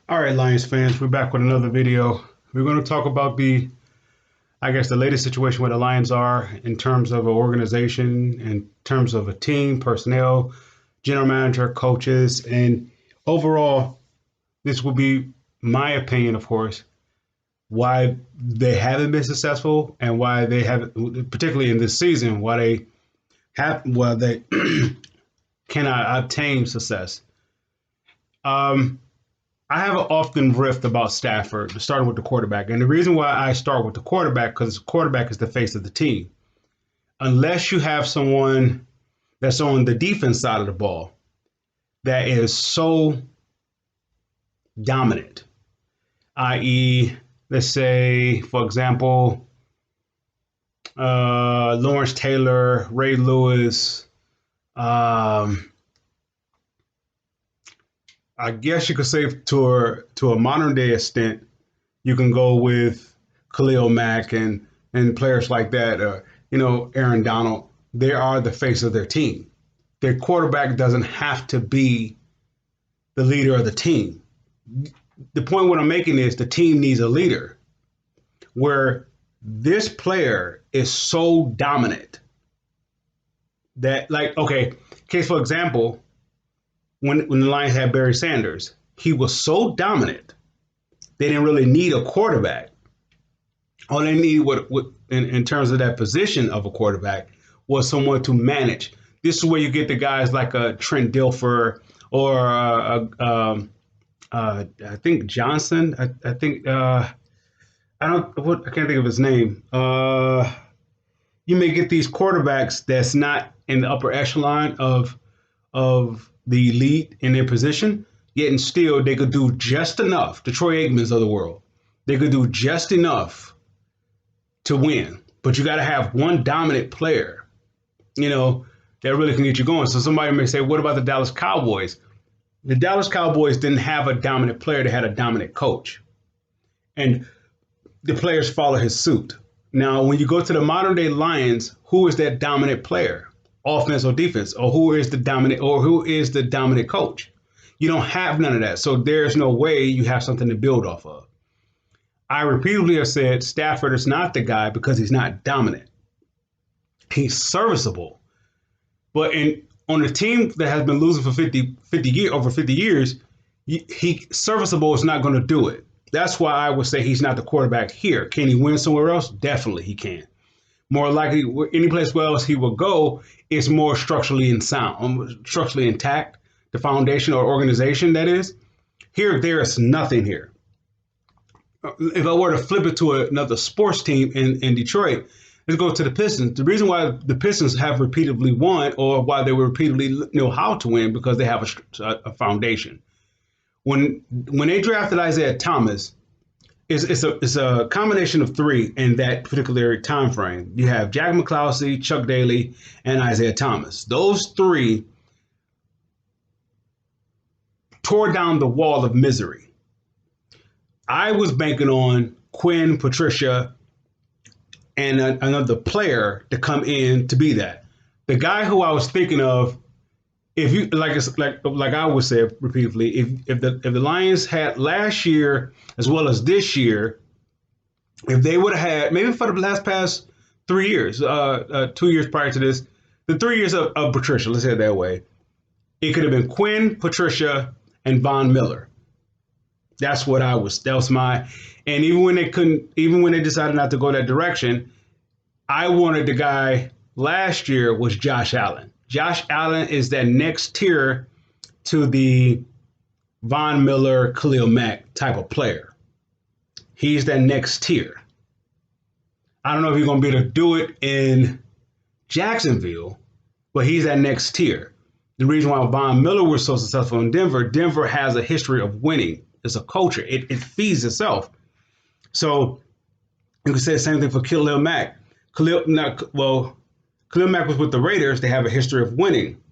All right, Lions fans, we're back with another video. We're going to talk about the latest situation where the Lions are in terms of an organization, in terms of a team, personnel, general manager, coaches, and overall, this will be my opinion, of course, why they haven't been successful and why they haven't, particularly in this season, why they cannot obtain success. Um, I have an often rift about Stafford, starting with the quarterback. And the reason why I start with the quarterback, because the quarterback is the face of the team. Unless you have someone that's on the defense side of the ball that is so dominant, i.e., let's say, for example, Lawrence Taylor, Ray Lewis, um, I guess you could say to a modern day extent, you can go with Khalil Mack and players like that. Aaron Donald. They are the face of their team. Their quarterback doesn't have to be the leader of the team. The point what I'm making is the team needs a leader. Where this player is so dominant that, like, okay, case for example, when the Lions had Barry Sanders, he was so dominant they didn't really need a quarterback. All they need, in terms of that position of a quarterback, was someone to manage. This is where you get the guys like a Trent Dilfer or I think Johnson. I think I can't think of his name. You may get these quarterbacks that's not in the upper echelon of the elite in their position, yet and still they could do just enough. The Troy Aikmans of the world, they could do just enough to win. But you got to have one dominant player, that really can get you going. So somebody may say, what about the Dallas Cowboys? The Dallas Cowboys didn't have a dominant player; they had a dominant coach, and the players follow his suit. Now, when you go to the modern day Lions, who is that dominant player, offense or defense, or who is the dominant coach? You don't have none of that. So there's no way you have something to build off of. I repeatedly have said Stafford is not the guy because he's not dominant. He's serviceable. But on a team that has been losing for 50 years, he serviceable is not going to do it. That's why I would say he's not the quarterback here. Can he win somewhere else? Definitely he can. More likely, any place where else he will go is more structurally intact. The foundation or organization that is. Here, there is nothing here. If I were to flip it to another sports team in Detroit, let's go to the Pistons. The reason why the Pistons have repeatedly won, or why they repeatedly know how to win, because they have a foundation. When they drafted Isaiah Thomas, it's a combination of three in that particular time frame. You have Jack McCloskey, Chuck Daly, and Isaiah Thomas. Those three tore down the wall of misery. I was banking on Quinn, Patricia, and another player to come in to be that. The guy who I was thinking of, if you like I would say repeatedly, if the Lions had last year as well as this year, if they would have had maybe for the past 3 years, 2 years prior to this, the 3 years of Patricia, let's say it that way, it could have been Quinn, Patricia, and Von Miller. That was my, and even when they decided not to go that direction, I wanted the guy last year was Josh Allen. Josh Allen is that next tier to the Von Miller, Khalil Mack type of player. He's that next tier. I don't know if he's going to be able to do it in Jacksonville, but he's that next tier. The reason why Von Miller was so successful in Denver has a history of winning. It's a culture. It feeds itself. So you can say the same thing for Khalil Mack. Khalil Mack was with the Raiders. They have a history of winning.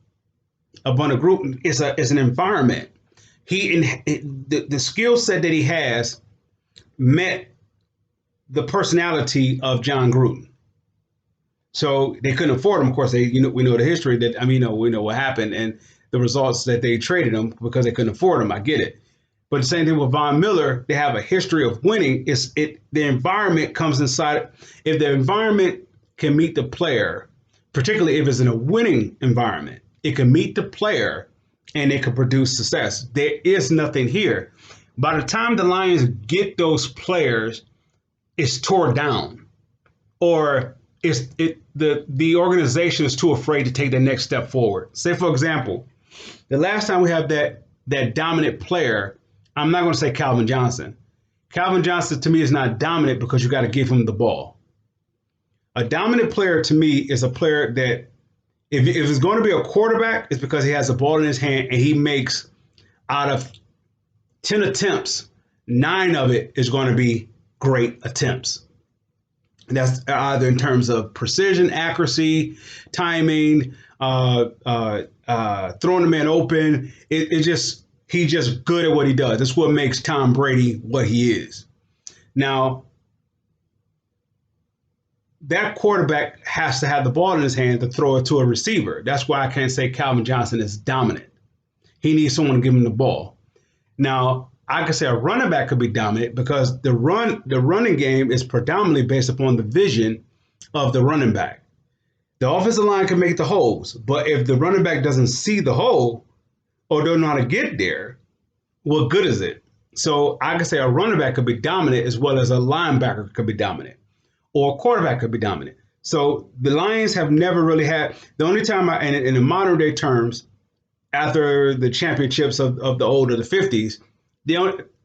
Upon a group, it's an environment. The skill set that he has met the personality of John Gruden. So they couldn't afford him. Of course, we know the history that we know what happened and the results that they traded him because they couldn't afford him. I get it. But the same thing with Von Miller, they have a history of winning. The environment comes inside. If the environment can meet the player, particularly if it's in a winning environment, it can meet the player and it can produce success. There is nothing here. By the time the Lions get those players, it's tore down, or the organization is too afraid to take the next step forward. Say, for example, the last time we have that dominant player, I'm not going to say Calvin Johnson. Calvin Johnson to me is not dominant because you got to give him the ball. A dominant player to me is a player that if it's going to be a quarterback, it's because he has the ball in his hand and he makes out of 10 attempts, 9 of it is going to be great attempts. And that's either in terms of precision, accuracy, timing, throwing the man open. He's just good at what he does. That's what makes Tom Brady what he is. Now, that quarterback has to have the ball in his hand to throw it to a receiver. That's why I can't say Calvin Johnson is dominant. He needs someone to give him the ball. Now, I could say a running back could be dominant because the running game is predominantly based upon the vision of the running back. The offensive line can make the holes, but if the running back doesn't see the hole or don't know how to get there, what good is it? So I could say a running back could be dominant as well as a linebacker could be dominant, or a quarterback could be dominant. So the Lions have never really had, the only time in the modern day terms, after the championships of the old of the 50s,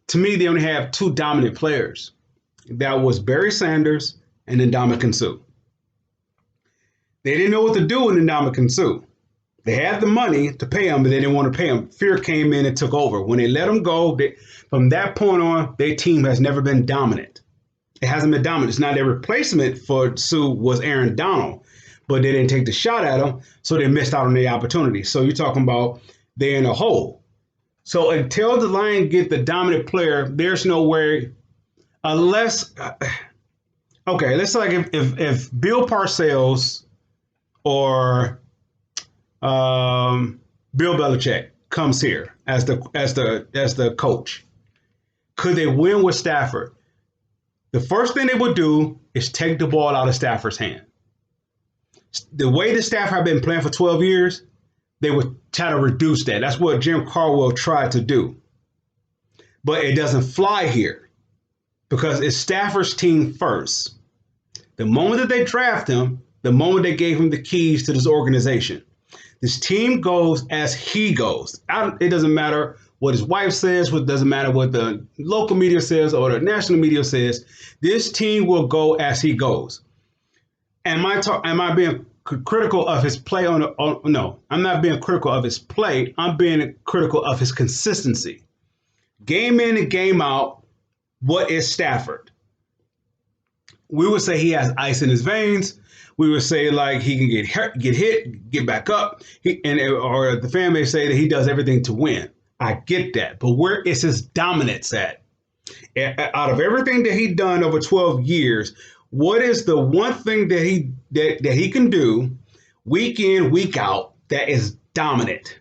to me, they only have 2 dominant players. That was Barry Sanders and Ndamukong Suh. They didn't know what to do with Ndamukong Suh. They had the money to pay him, but they didn't want to pay him. Fear came in and took over. When they let him go, from that point on, their team has never been dominant. It hasn't been dominant. It's not their replacement for Suh was Aaron Donald, but they didn't take the shot at him, so they missed out on the opportunity. So you're talking about they're in a hole. So until the Lions get the dominant player, there's no way, unless, okay, let's say like if Bill Parcells or Bill Belichick comes here as the coach, could they win with Stafford? The first thing they would do is take the ball out of Stafford's hand. The way the Stafford have been playing for 12 years, they would try to reduce that. That's what Jim Caldwell tried to do. But it doesn't fly here because it's Stafford's team first. The moment that they draft him, the moment they gave him the keys to this organization, this team goes as he goes. It doesn't matter what his wife says, it doesn't matter what the local media says or the national media says. This team will go as he goes. Am I being critical of his play no, I'm not being critical of his play. I'm being critical of his consistency. Game in and game out, what is Stafford? We would say he has ice in his veins. We would say like he can get hurt, get hit, get back up. Or the fan may say that he does everything to win. I get that. But where is his dominance at? Out of everything that he's done over 12 years, what is the one thing that he can do week in, week out that is dominant,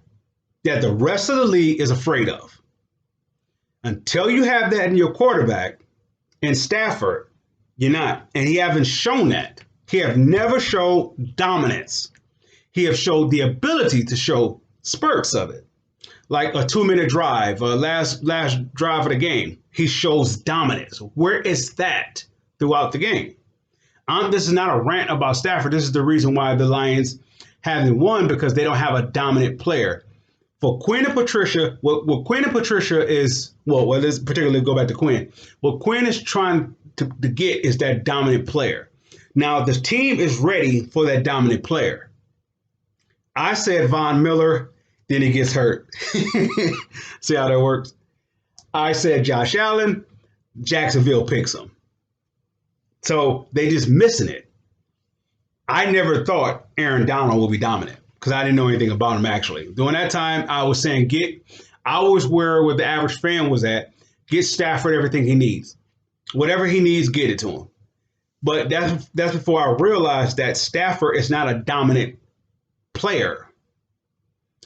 that the rest of the league is afraid of? Until you have that in your quarterback, in Stafford, you're not. And he haven't shown that. He have never showed dominance. He have showed the ability to show spurts of it. Like a 2-minute drive, last drive of the game. He shows dominance. Where is that throughout the game? This is not a rant about Stafford. This is the reason why the Lions haven't won, because they don't have a dominant player. For Quinn and Patricia, what Quinn and Patricia is, let's particularly go back to Quinn. What Quinn is trying to get is that dominant player. Now, the team is ready for that dominant player. I said Von Miller, then he gets hurt. See how that works? I said Josh Allen, Jacksonville picks him. So they just missing it. I never thought Aaron Donald would be dominant because I didn't know anything about him actually. During that time, I was saying I was where the average fan was at. Get Stafford everything he needs. Whatever he needs, get it to him. But that's before I realized that Stafford is not a dominant player.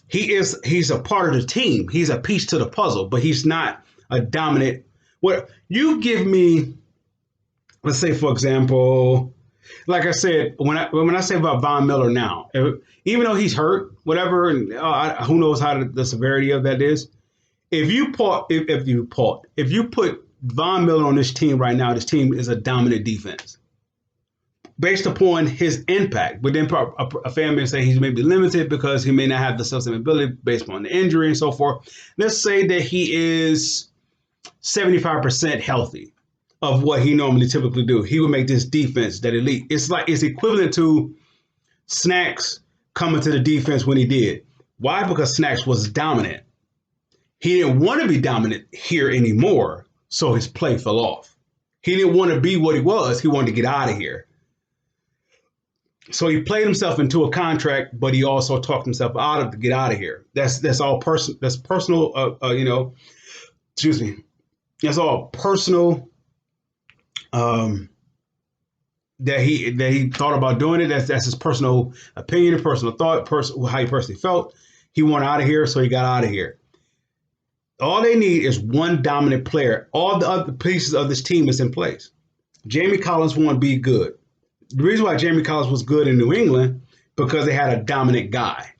He's a part of the team. He's a piece to the puzzle, but he's not a dominant. What you give me, let's say for example, like I said, when I say about Von Miller now, even though he's hurt, whatever, and who knows how the severity of that is. If you put Von Miller on this team right now, this team is a dominant defense based upon his impact. But then a fan may say he's maybe limited because he may not have the sustainability based upon the injury and so forth. Let's say that he is 75% healthy of what he normally typically do. He would make this defense that elite. It's equivalent to Snacks coming to the defense when he did. Why? Because Snacks was dominant. He didn't want to be dominant here anymore, so his play fell off. He didn't want to be what he was. He wanted to get out of here. So he played himself into a contract, but he also talked himself out of to get out of here. That's all personal. That's personal. Excuse me. That's all personal. That he thought about doing it. That's his personal opinion, personal thought, how he personally felt. He wanted out of here, so he got out of here. All they need is one dominant player. All the other pieces of this team is in place. Jamie Collins won't be good. The reason why Jamie Collins was good in New England, because they had a dominant guy.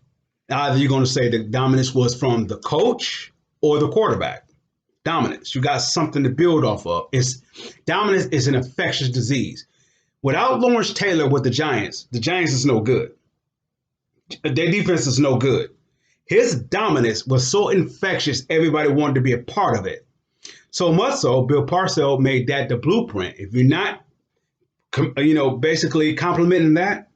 Either you're going to say the dominance was from the coach or the quarterback. Dominance. You got something to build off of. Dominance is an infectious disease. Without Lawrence Taylor with the Giants is no good. Their defense is no good. His dominance was so infectious, everybody wanted to be a part of it. So much so, Bill Parcells made that the blueprint. If you're not, basically complementing that,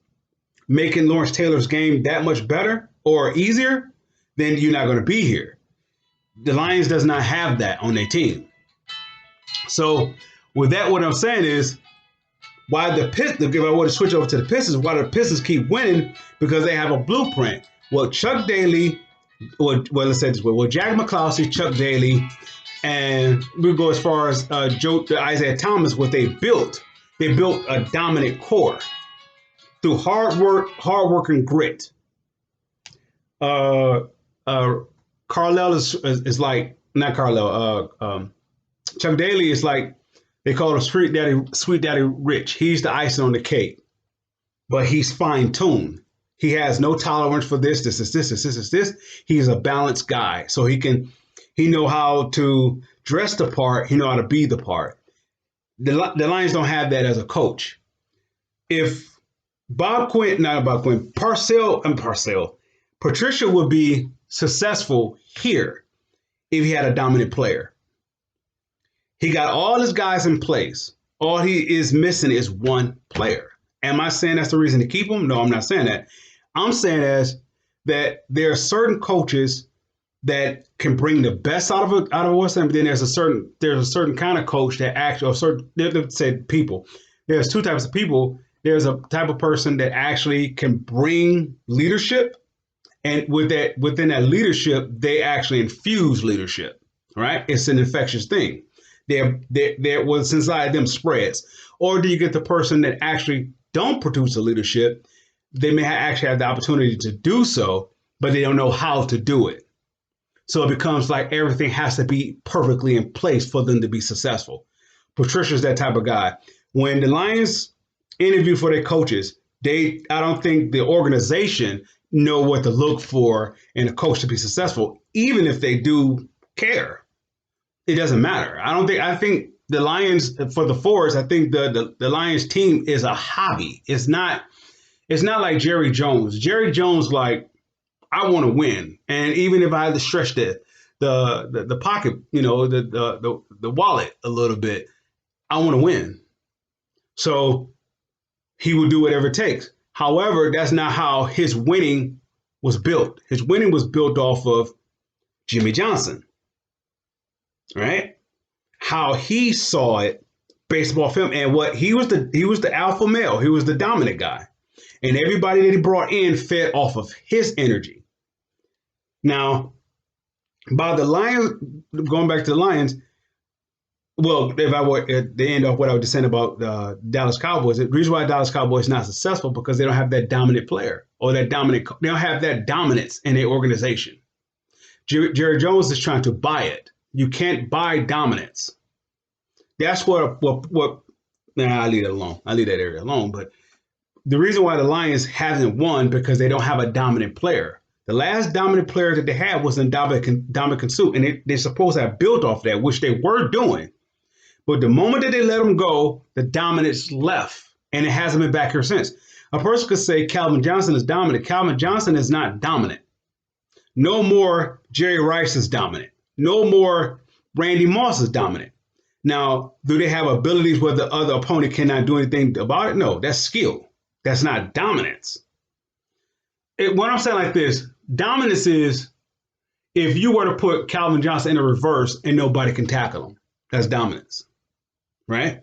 making Lawrence Taylor's game that much better or easier, then you're not going to be here. The Lions does not have that on their team. So with that, what I'm saying is, why the Pistons, if I want to switch over to the Pistons, why the Pistons keep winning? Because they have a blueprint. Well, Chuck Daly, let's say this way. Well, Jack McCloskey, Chuck Daly, and we go as far as Isaiah Thomas, what they built. They built a dominant core through hard work and grit. Carlisle is like, not Carlisle, Chuck Daly is like, they call him Sweet Daddy Rich. He's the icing on the cake, but he's fine-tuned. He has no tolerance for this. He's a balanced guy. So he know how to dress the part. He know how to be the part. The Lions don't have that as a coach. If Parcells, Patricia would be successful here if he had a dominant player. He got all his guys in place. All he is missing is one player. Am I saying that's the reason to keep him? No, I'm not saying that. I'm saying that there are certain coaches that can bring the best out of West Ham, but then there's a certain kind of coach that people. There's two types of people. There's a type of person that actually can bring leadership, and within that leadership, they actually infuse leadership. Right? It's an infectious thing. What's inside them spreads. Or do you get the person that actually don't produce a leadership? They may actually have the opportunity to do so, but they don't know how to do it. So it becomes like everything has to be perfectly in place for them to be successful. Patricia's that type of guy. When the Lions interview for their coaches, I don't think the organization know what to look for in a coach to be successful, even if they do care. It doesn't matter. I think the Lions, for the Force, I think the Lions team is a hobby. It's not like Jerry Jones. Jerry Jones, like, I want to win. And even if I had to stretch the pocket, the wallet a little bit, I want to win. So he will do whatever it takes. However, that's not how his winning was built. His winning was built off of Jimmy Johnson. Right? How he saw it, baseball film, and what he was the alpha male. He was the dominant guy. And everybody that he brought in fed off of his energy. Now, by the Lions, going back to the Lions, well, if I were at the end of what I was just saying about Dallas Cowboys, the reason why Dallas Cowboys is not successful because they don't have that dominant player or they don't have that dominance in their organization. Jerry Jones is trying to buy it. You can't buy dominance. That's what. Nah, I leave it alone. I leave that area alone. But the reason why the Lions haven't won because they don't have a dominant player. The last dominant player that they had was Ndamukong Suh, and they're supposed to have built off that, which they were doing. But the moment that they let him go, the dominance left, and it hasn't been back here since. A person could say Calvin Johnson is dominant. Calvin Johnson is not dominant. No more Jerry Rice is dominant. No more Randy Moss is dominant. Now, do they have abilities where the other opponent cannot do anything about it? No, that's skill. That's not dominance. What I'm saying like this, dominance is if you were to put Calvin Johnson in a reverse and nobody can tackle him. That's dominance, right?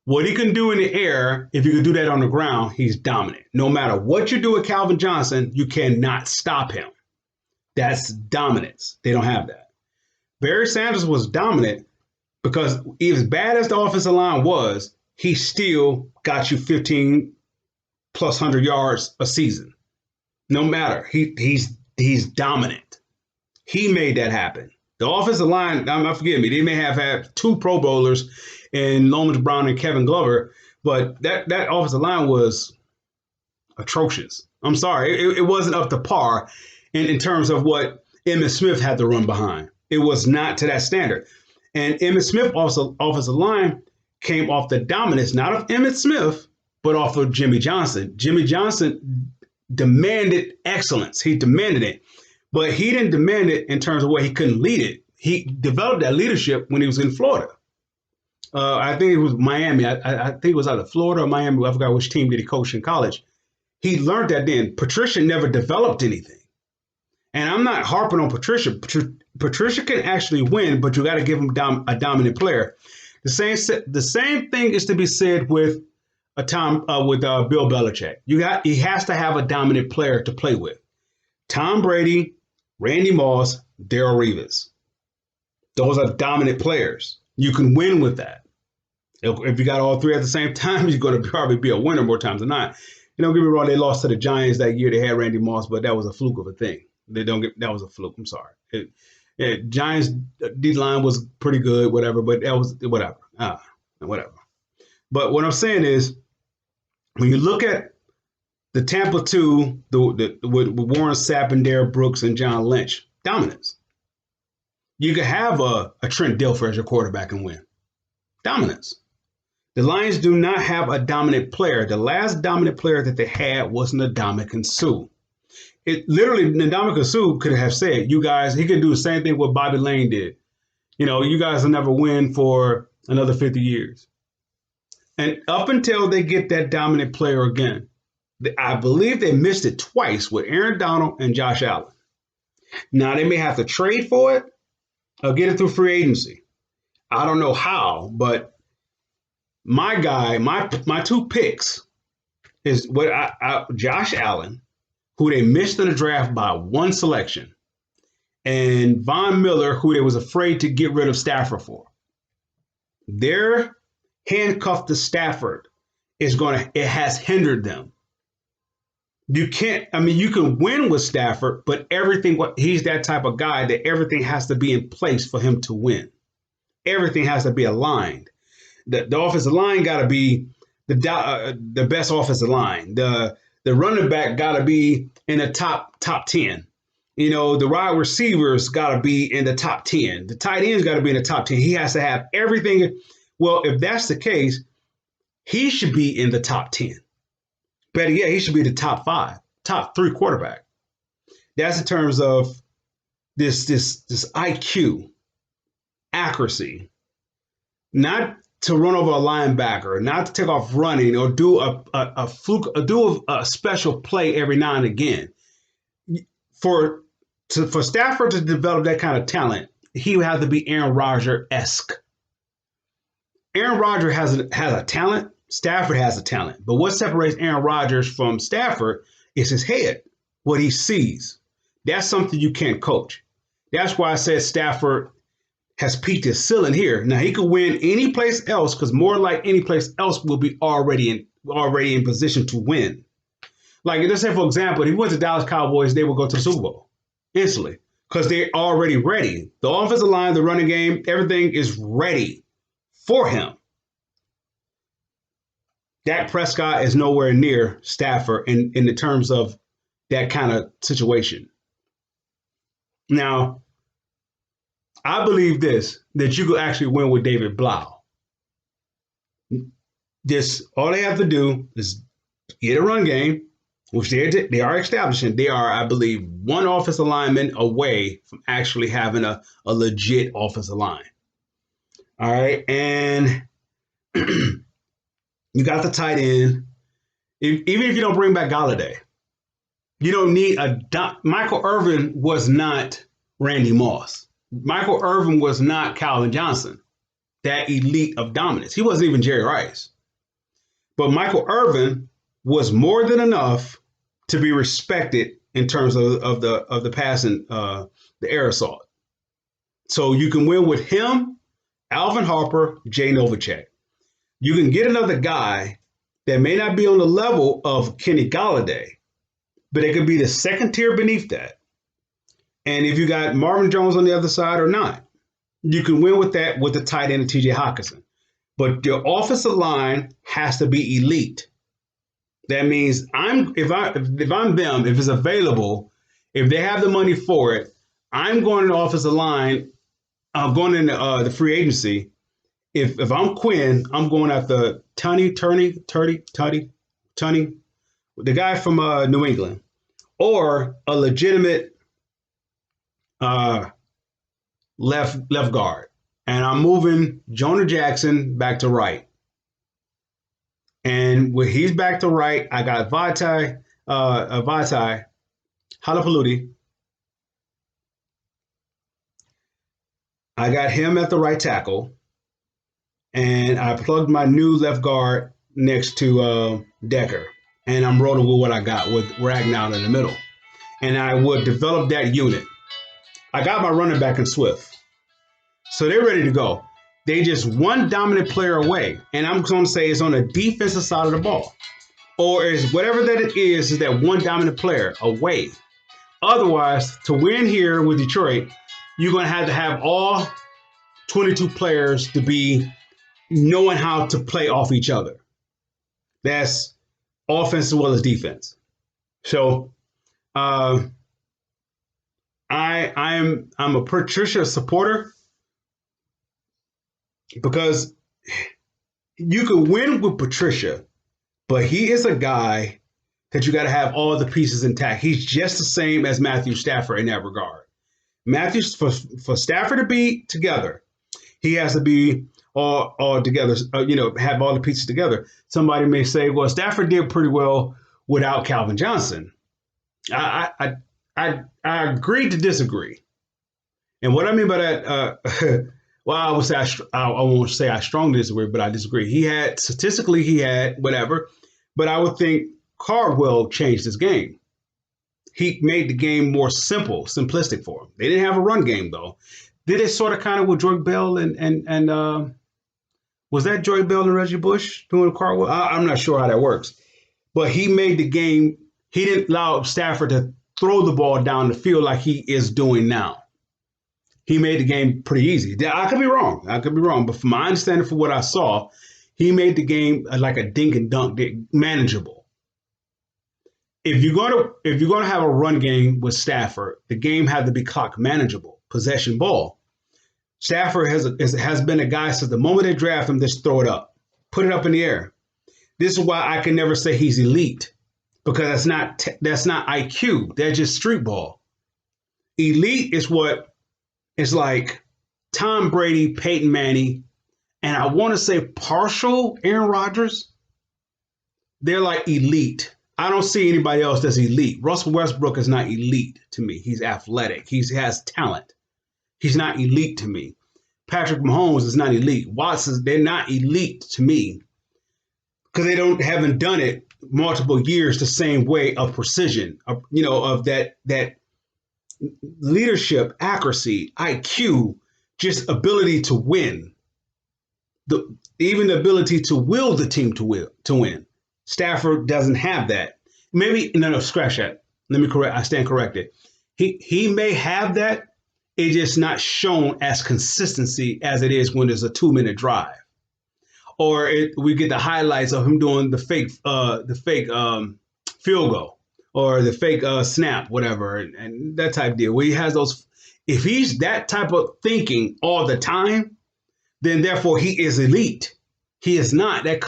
What he can do in the air, if you can do that on the ground, he's dominant. No matter what you do with Calvin Johnson, you cannot stop him. That's dominance. They don't have that. Barry Sanders was dominant because as bad as the offensive line was, he still got you 15 plus 100 yards a season. No matter. He's dominant. He made that happen. The offensive line, I'm forgive me, they may have had 2 Pro Bowlers in Lomas Brown and Kevin Glover, but that offensive line was atrocious. I'm sorry. It wasn't up to par in terms of what Emmitt Smith had to run behind. It was not to that standard. And Emmitt Smith also offensive line came off the dominance, not of Emmitt Smith, but off of Jimmy Johnson. Jimmy Johnson demanded excellence. He demanded it. But he didn't demand it in terms of where he couldn't lead it. He developed that leadership when he was in Florida. I think it was Miami. I think it was either Florida or Miami. I forgot which team did he coach in college. He learned that then. Patricia never developed anything. And I'm not harping on Patricia. Patricia can actually win, but you got to give him a dominant player. The same thing is to be said with Bill Belichick. He has to have a dominant player to play with. Tom Brady, Randy Moss, Darrelle Revis. Those are dominant players. You can win with that. If you got all 3 at the same time, you're going to probably be a winner more times than not. Don't get me wrong, they lost to the Giants that year. They had Randy Moss, but that was a fluke of a thing. That was a fluke. I'm sorry. Giants D-line was pretty good, whatever, but that was whatever. Whatever. But what I'm saying is, when you look at the Tampa 2, with Warren Sapp and Derrick Brooks and John Lynch, dominance. You could have a Trent Dilfer as your quarterback and win. Dominance. The Lions do not have a dominant player. The last dominant player that they had was Ndamukong Suh. Ndamukong Suh could have said, you guys, he could do the same thing what Bobby Lane did. You guys will never win for another 50 years. And up until they get that dominant player again, I believe they missed it twice with Aaron Donald and Josh Allen. Now, they may have to trade for it or get it through free agency. I don't know how, but my 2 picks is Josh Allen, who they missed in the draft by 1 selection, and Von Miller, who they was afraid to get rid of Stafford for. Their handcuff to Stafford it has hindered them. You can win with Stafford, but he's that type of guy that everything has to be in place for him to win. Everything has to be aligned. The offensive line got to be the best offensive line. The running back got to be in the top 10. The wide receivers got to be in the top 10. The tight ends got to be in the top 10. He has to have everything. Well, if that's the case, he should be in the top 10. Better yet, he should be the top 5, top 3 quarterback. That's in terms of this IQ, accuracy, not to run over a linebacker, not to take off running or do a fluke, or do a special play every now and again. For Stafford to develop that kind of talent, he would have to be Aaron Rodgers-esque. Aaron Rodgers has a talent. Stafford has a talent. But what separates Aaron Rodgers from Stafford is his head, what he sees. That's something you can't coach. That's why I said Stafford has peaked his ceiling here. Now, he could win any place else because more like any place else will be already in position to win. Like, let's say, for example, if he went to Dallas Cowboys, they would go to the Super Bowl instantly because they're already ready. The offensive line, the running game, everything is ready for him. Dak Prescott is nowhere near Stafford in the terms of that kind of situation. Now, I believe this, that you could actually win with David Blau. This all they have to do is get a run game, which they are establishing. They are, I believe, one offensive lineman away from actually having a legit offensive line. All right, and you got the tight end. Even if you don't bring back Golladay, you don't need Michael Irvin was not Randy Moss. Michael Irvin was not Calvin Johnson, that elite of dominance. He wasn't even Jerry Rice. But Michael Irvin was more than enough to be respected in terms of the passing, the air assault. So you can win with him, Alvin Harper, Jay Novacek. You can get another guy that may not be on the level of Kenny Golladay, but it could be the second tier beneath that. And if you got Marvin Jones on the other side or not, you can win with that with the tight end of TJ Hockenson. But your offensive line has to be elite. That means if I'm them, if it's available, if they have the money for it, I'm going to the offensive line. I'm going in the free agency. If I'm Quinn, I'm going after Tunney, the guy from New England, or a legitimate left guard. And I'm moving Jonah Jackson back to right. And when he's back to right, I got Vaitai Halapaludi. I got him at the right tackle. And I plugged my new left guard next to Decker. And I'm rolling with what I got with Ragnow in the middle. And I would develop that unit. I got my running back in Swift. So they're ready to go. They just one dominant player away. And I'm going to say it's on the defensive side of the ball. Or is whatever that it is that one dominant player away. Otherwise, to win here with Detroit, you're going to have all 22 players to be knowing how to play off each other. That's offense as well as defense. So I'm a Patricia supporter because you could win with Patricia, but he is a guy that you got to have all the pieces intact. He's just the same as Matthew Stafford in that regard. Matthews, for Stafford to be together, he has to be all together, have all the pieces together. Somebody may say, well, Stafford did pretty well without Calvin Johnson. I agree to disagree. And what I mean by that, well, I would say I won't say I strongly disagree, but I disagree. Statistically, he had whatever, but I would think Cardwell changed his game. He made the game more simplistic for him. They didn't have a run game though. Did it sort of kind of with Joy Bell and was that Joy Bell and Reggie Bush doing Cardwell? I'm not sure how that works, but he made the game. He didn't allow Stafford to throw the ball down the field like he is doing now. He made the game pretty easy. I could be wrong. But from my understanding, for what I saw, he made the game like a dink and dunk, manageable. If you're gonna have a run game with Stafford, the game had to be clock manageable, possession ball. Stafford has been a guy since the moment they draft him, just throw it up, put it up in the air. This is why I can never say he's elite, because that's not IQ. That's just street ball. Elite is what it's like Tom Brady, Peyton Manning, and I want to say partial Aaron Rodgers. They're like elite. I don't see anybody else that's elite. Russell Westbrook is not elite to me. He's athletic. He has talent. He's not elite to me. Patrick Mahomes is not elite. Watson, they're not elite to me because they haven't done it multiple years the same way of precision, of that leadership, accuracy, IQ, just ability to win. Even the ability to will the team to win. Stafford doesn't have that. Maybe, no, scratch that. Let me correct. I stand corrected. He may have that. It's just not shown as consistency as it is when there's a 2 minute drive, or we get the highlights of him doing the fake field goal or the fake snap, whatever, and that type of deal. Where he has those. If he's that type of thinking all the time, then therefore he is elite. He is not. That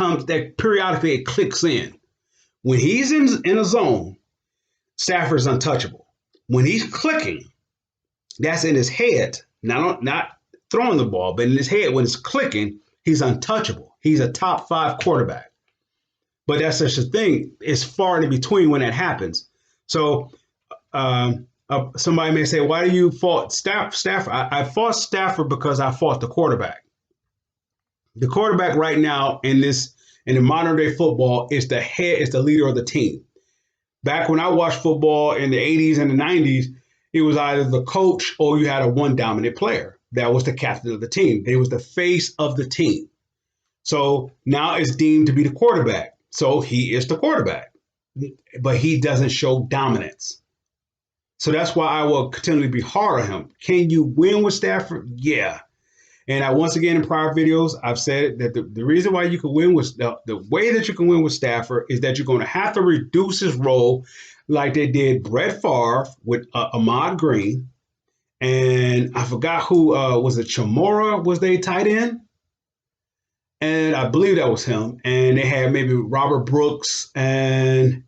periodically it clicks in. When he's in a zone, Stafford's untouchable. When he's clicking, that's in his head, not throwing the ball, but in his head when it's clicking, he's untouchable. He's a top 5 quarterback. But that's such a thing. It's far in between when that happens. So somebody may say, why do you fault Stafford? I fought Stafford because I fought the quarterback. The quarterback right now in the modern day football is the leader of the team. Back when I watched football in the 80s and the 90s, it was either the coach or you had a one dominant player. That was the captain of the team. He was the face of the team. So now it's deemed to be the quarterback. So he is the quarterback, but he doesn't show dominance. So that's why I will continually be hard on him. Can you win with Stafford? Yeah. And once again, in prior videos, I've said that the reason why you can win with the way that you can win with Stafford is that you're going to have to reduce his role like they did Brett Favre with Ahmad Green. And I forgot who was it. Chamora was they tight end? And I believe that was him. And they had maybe Robert Brooks. And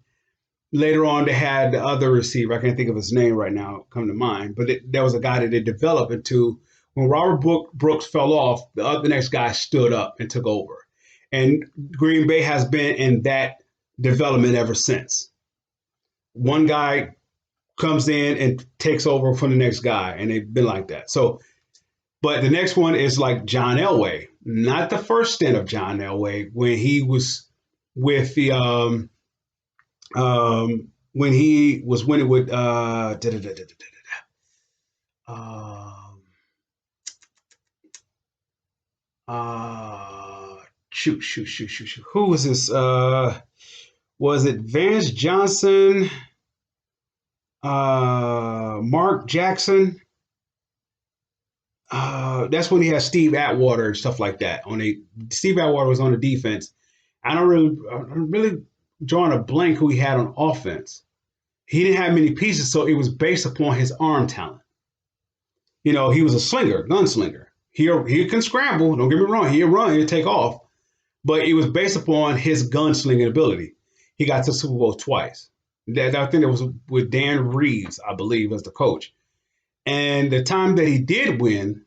later on, they had the other receiver. I can't think of his name right now, come to mind. But there was a guy that they developed into. When Robert Brooks fell off, the next guy stood up and took over. And Green Bay has been in that development ever since. One guy comes in and takes over from the next guy, and they've been like that. So, but the next one is like John Elway. Not the first stint of John Elway when he was with the when he was winning with shoot. Who was this? Was it Vance Johnson? Mark Jackson? That's when he had Steve Atwater and stuff like that. Steve Atwater was on the defense. I'm really drawing a blank who he had on offense. He didn't have many pieces, so it was based upon his arm talent. He was a gunslinger. He can scramble, don't get me wrong. He'll run, he'll take off. But it was based upon his gunslinging ability. He got to the Super Bowl twice. I think it was with Dan Reeves, I believe, as the coach. And the time that he did win,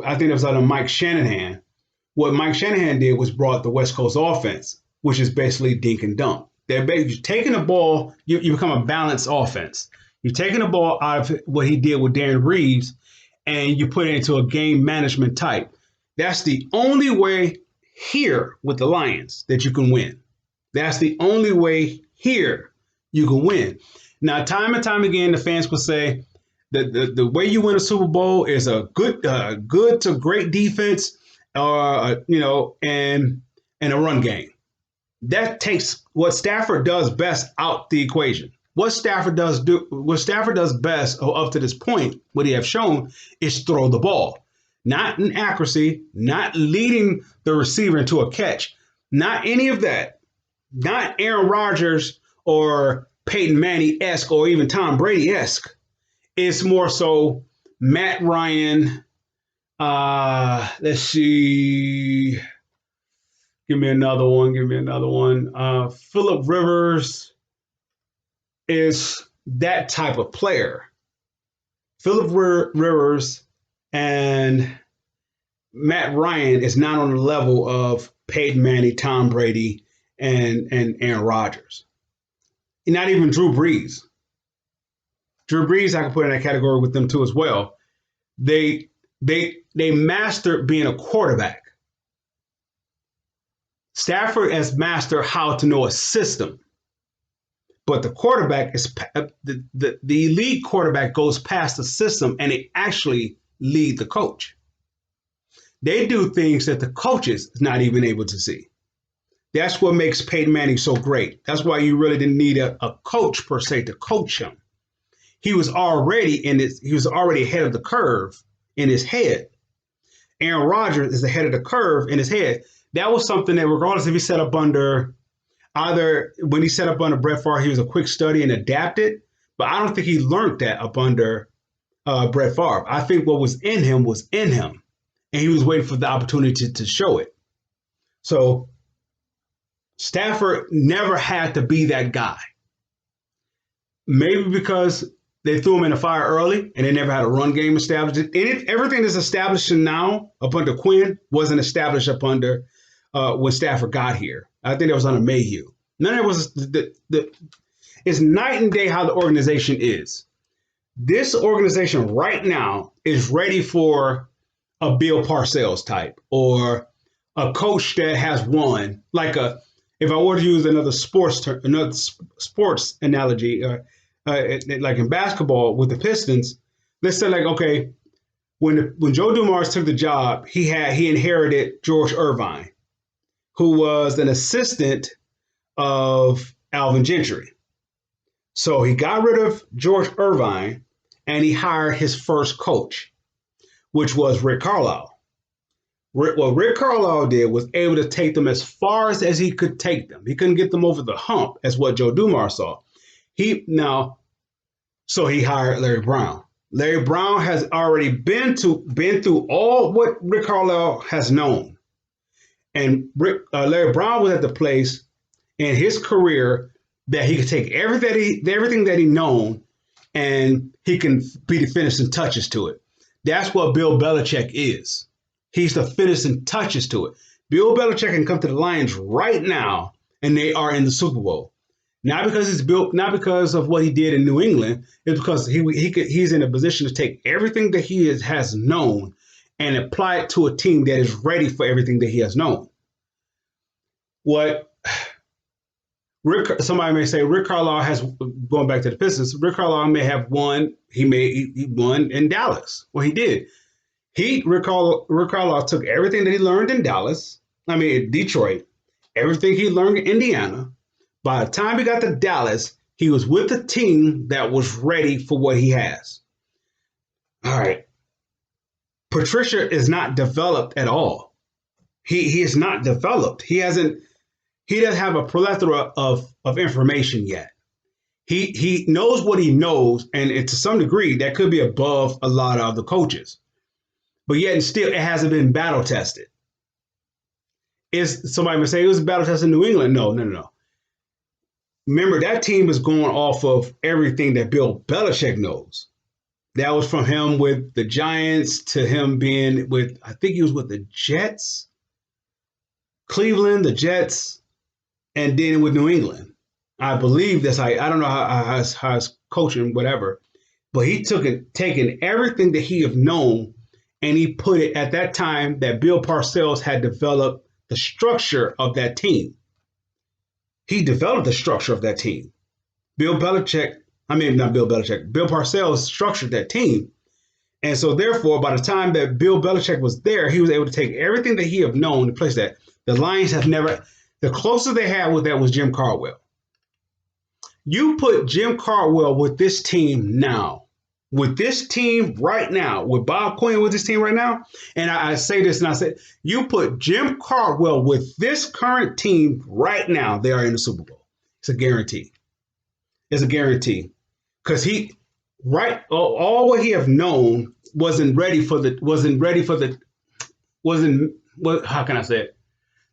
I think it was under Mike Shanahan. What Mike Shanahan did was brought the West Coast offense, which is basically dink and dunk. They're taking the ball, you become a balanced offense. You're taking the ball out of what he did with Dan Reeves, and you put it into a game management type. That's the only way here with the Lions that you can win. That's the only way here you can win. Now, time and time again, the fans will say that the way you win a Super Bowl is a good to great defense, and a run game. That takes what Stafford does best out the equation. What Stafford does best up to this point, what he have shown, is throw the ball. Not in accuracy, not leading the receiver into a catch, not any of that. Not Aaron Rodgers or Peyton Manning-esque or even Tom Brady-esque. It's more so Matt Ryan. Let's see. Give me another one. Phillip Rivers is that type of player. Phillip Rivers and Matt Ryan is not on the level of Peyton Manning, Tom Brady, and Aaron Rodgers. And not even Drew Brees. Drew Brees, I can put in that category with them too as well. They mastered being a quarterback. Stafford has mastered how to know a system. But the quarterback is the elite quarterback goes past the system and they actually lead the coach. They do things that the coaches is not even able to see. That's what makes Peyton Manning so great. That's why you really didn't need a coach per se to coach him. he was already he was already ahead of the curve in his head. Aaron Rodgers is ahead of the curve in his head. That was something that, regardless if he set up under either when he set up under Brett Favre, he was a quick study and adapted. But I don't think he learned that up under Brett Favre. I think what was in him, and he was waiting for the opportunity to show it. So Stafford never had to be that guy. Maybe because they threw him in the fire early and they never had a run game established. Everything that's established now up under Quinn wasn't established up under when Stafford got here. I think that was under Mayhew. None of it was it's night and day how the organization is. This organization right now is ready for a Bill Parcells type or a coach that has won. If I were to use another sports analogy, like in basketball with the Pistons, let's say okay, when Joe Dumars took the job, he inherited George Irvine, who was an assistant of Alvin Gentry. So he got rid of George Irvine and he hired his first coach, which was Rick Carlisle. What Rick Carlisle did was able to take them as far as he could take them. He couldn't get them over the hump, as what Joe Dumars saw. So he hired Larry Brown. Larry Brown has already been through all what Rick Carlisle has known. And Larry Brown was at the place in his career that he could take everything that he known and he can be the finishing touches to it. That's what Bill Belichick is. He's the finishing touches to it. Bill Belichick can come to the Lions right now and they are in the Super Bowl. Not because of what he did in New England. It's because he's in a position to take everything that he has known and apply it to a team that is ready for everything that he has known. Somebody may say Rick Carlisle has, going back to the Pistons, Rick Carlisle may have won. He won in Dallas. Well, he did. Rick Carlisle took everything that he learned in Detroit, everything he learned in Indiana. By the time he got to Dallas, he was with a team that was ready for what he has. All right. Patricia is not developed at all. He is not developed. He doesn't have a plethora of information yet. He knows what he knows, and to some degree, that could be above a lot of the coaches. But yet and still, it hasn't been battle tested. Somebody would say it was battle tested in New England? No. Remember, that team is going off of everything that Bill Belichick knows. That was from him with the Giants to him being I think he was with the Jets, Cleveland, the Jets, and then with New England. I believe that's how, I don't know how his coaching, whatever, but he taken everything that he have known and he put it at that time that Bill Parcells had developed the structure of that team. He developed the structure of that team. Bill Parcells structured that team. And so therefore, by the time that Bill Belichick was there, he was able to take everything that he have known and place that. The Lions have never, the closest they had with that was Jim Caldwell. You put Jim Caldwell with this team now, with this team right now, with Bob Quinn with this team right now, and I say this and I say, you put Jim Caldwell with this current team right now, they are in the Super Bowl. It's a guarantee. It's a guarantee. Because all what he have known how can I say it?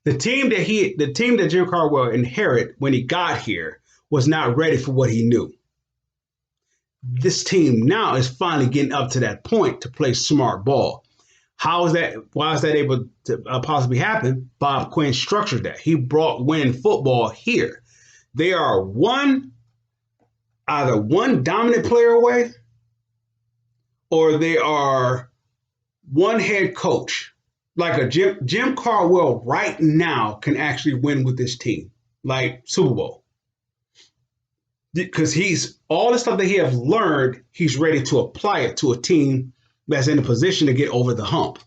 The team that Jim Caldwell inherited when he got here was not ready for what he knew. This team now is finally getting up to that point to play smart ball. Why is that able to possibly happen? Bob Quinn structured that. He brought winning football here. They are either one dominant player away or they are one head coach. Like a Jim Caldwell right now can actually win with this team, like Super Bowl. Because all the stuff that he has learned, he's ready to apply it to a team that's in a position to get over the hump.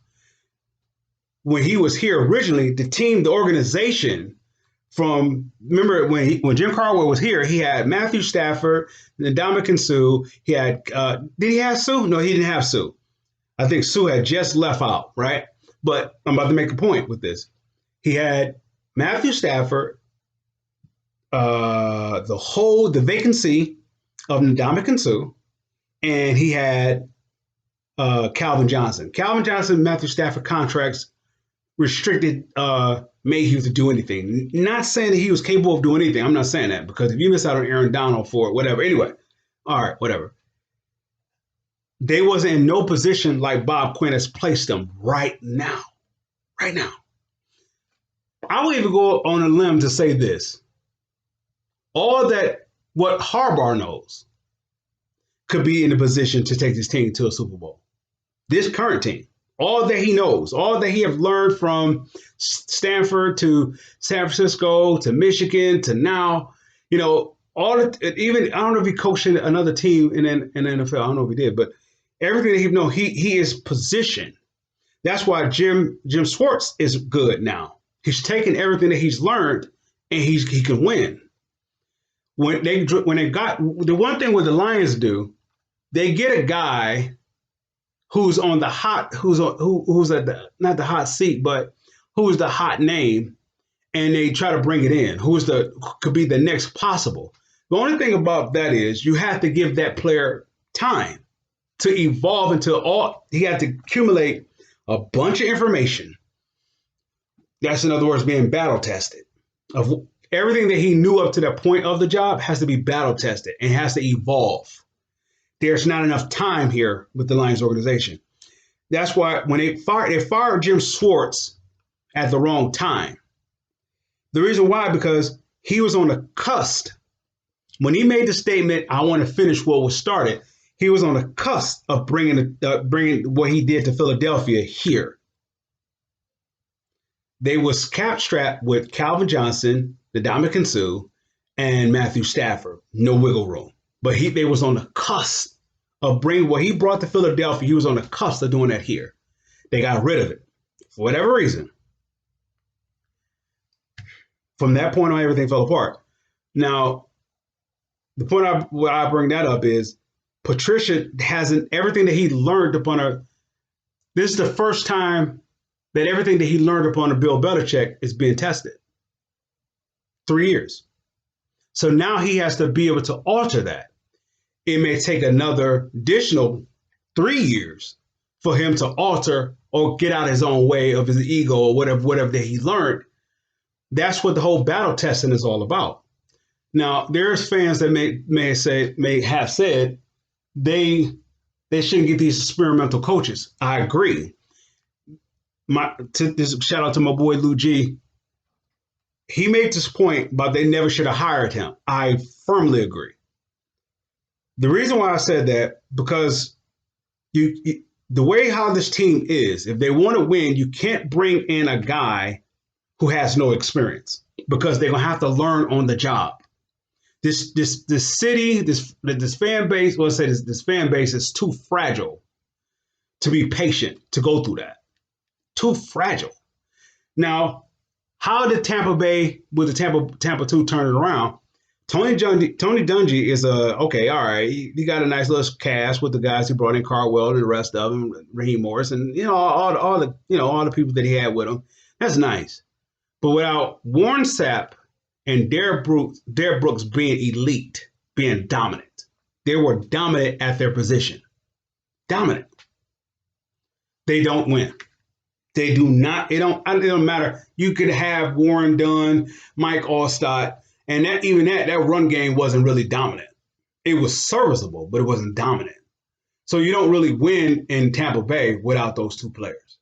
When he was here originally, the organization Remember when Jim Caldwell was here, he had Matthew Stafford, Ndamukong Suh. He had did he have Sue? No, he didn't have Sue. I think Sue had just left out, right? But I'm about to make a point with this. He had Matthew Stafford, the vacancy of Ndamukong Suh, and he had Calvin Johnson. Calvin Johnson, Matthew Stafford contracts restricted Mayhew to do anything. Not saying that he was capable of doing anything. I'm not saying that, because if you miss out on Aaron Donald for whatever, anyway, all right, whatever. They wasn't in no position like Bob Quinn has placed them right now. Right now. I will even go on a limb to say this. All that what Harbaugh knows could be in a position to take this team to a Super Bowl. This current team. All that he knows, all that he have learned from Stanford to San Francisco to Michigan to now, even I don't know if he coached another team in the NFL. I don't know if he did, but everything that he knows, he is positioned. That's why Jim Schwartz is good now. He's taken everything that he's learned and he can win. When they got the one thing what the Lions do, they get a guy who's on the hot, who's at the not the hot seat, but who's the hot name, and they try to bring it in. Could be the next possible. The only thing about that is you have to give that player time to evolve he had to accumulate a bunch of information. That's in other words being battle tested. Of everything that he knew up to that point of the job has to be battle tested and has to evolve. There's not enough time here with the Lions organization. That's why when they fired Jim Schwartz at the wrong time. The reason why, because he was on the cusp. When he made the statement, I want to finish what was started, he was on the cusp of bringing what he did to Philadelphia here. They was cap-strapped with Calvin Johnson, Ndamukong Suh, and Matthew Stafford. No wiggle room. But they was on the cusp of bringing what he brought to Philadelphia. He was on the cusp of doing that here. They got rid of it for whatever reason. From that point on, everything fell apart. Now, the point why I bring that up is Patricia hasn't everything that he learned upon her. This is the first time that everything that he learned upon a Bill Belichick is being tested. 3 years. So now he has to be able to alter that. It may take another additional 3 years for him to alter or get out his own way of his ego or whatever that he learned. That's what the whole battle testing is all about. Now, there's fans that may have said they shouldn't get these experimental coaches. I agree. Shout out to my boy Lou G. He made this point about they never should have hired him. I firmly agree. The reason why I said that, because the way how this team is, if they want to win, you can't bring in a guy who has no experience, because they're gonna have to learn on the job. This city, this fan base, let's say this fan base is too fragile to be patient to go through that. Too fragile. Now, how did Tampa Bay with the Tampa 2 turn it around? Tony Dungy is okay, all right. He got a nice little cast with the guys he brought in, Caldwell and the rest of them, Raheem Morris, and all the people that he had with him. That's nice. But without Warren Sapp and Derek Brooks being elite, being dominant, they were dominant at their position. Dominant. They don't win. They do not. It don't matter. You could have Warren Dunn, Mike Allstott, and that run game wasn't really dominant. It was serviceable, but it wasn't dominant. So you don't really win in Tampa Bay without those two players.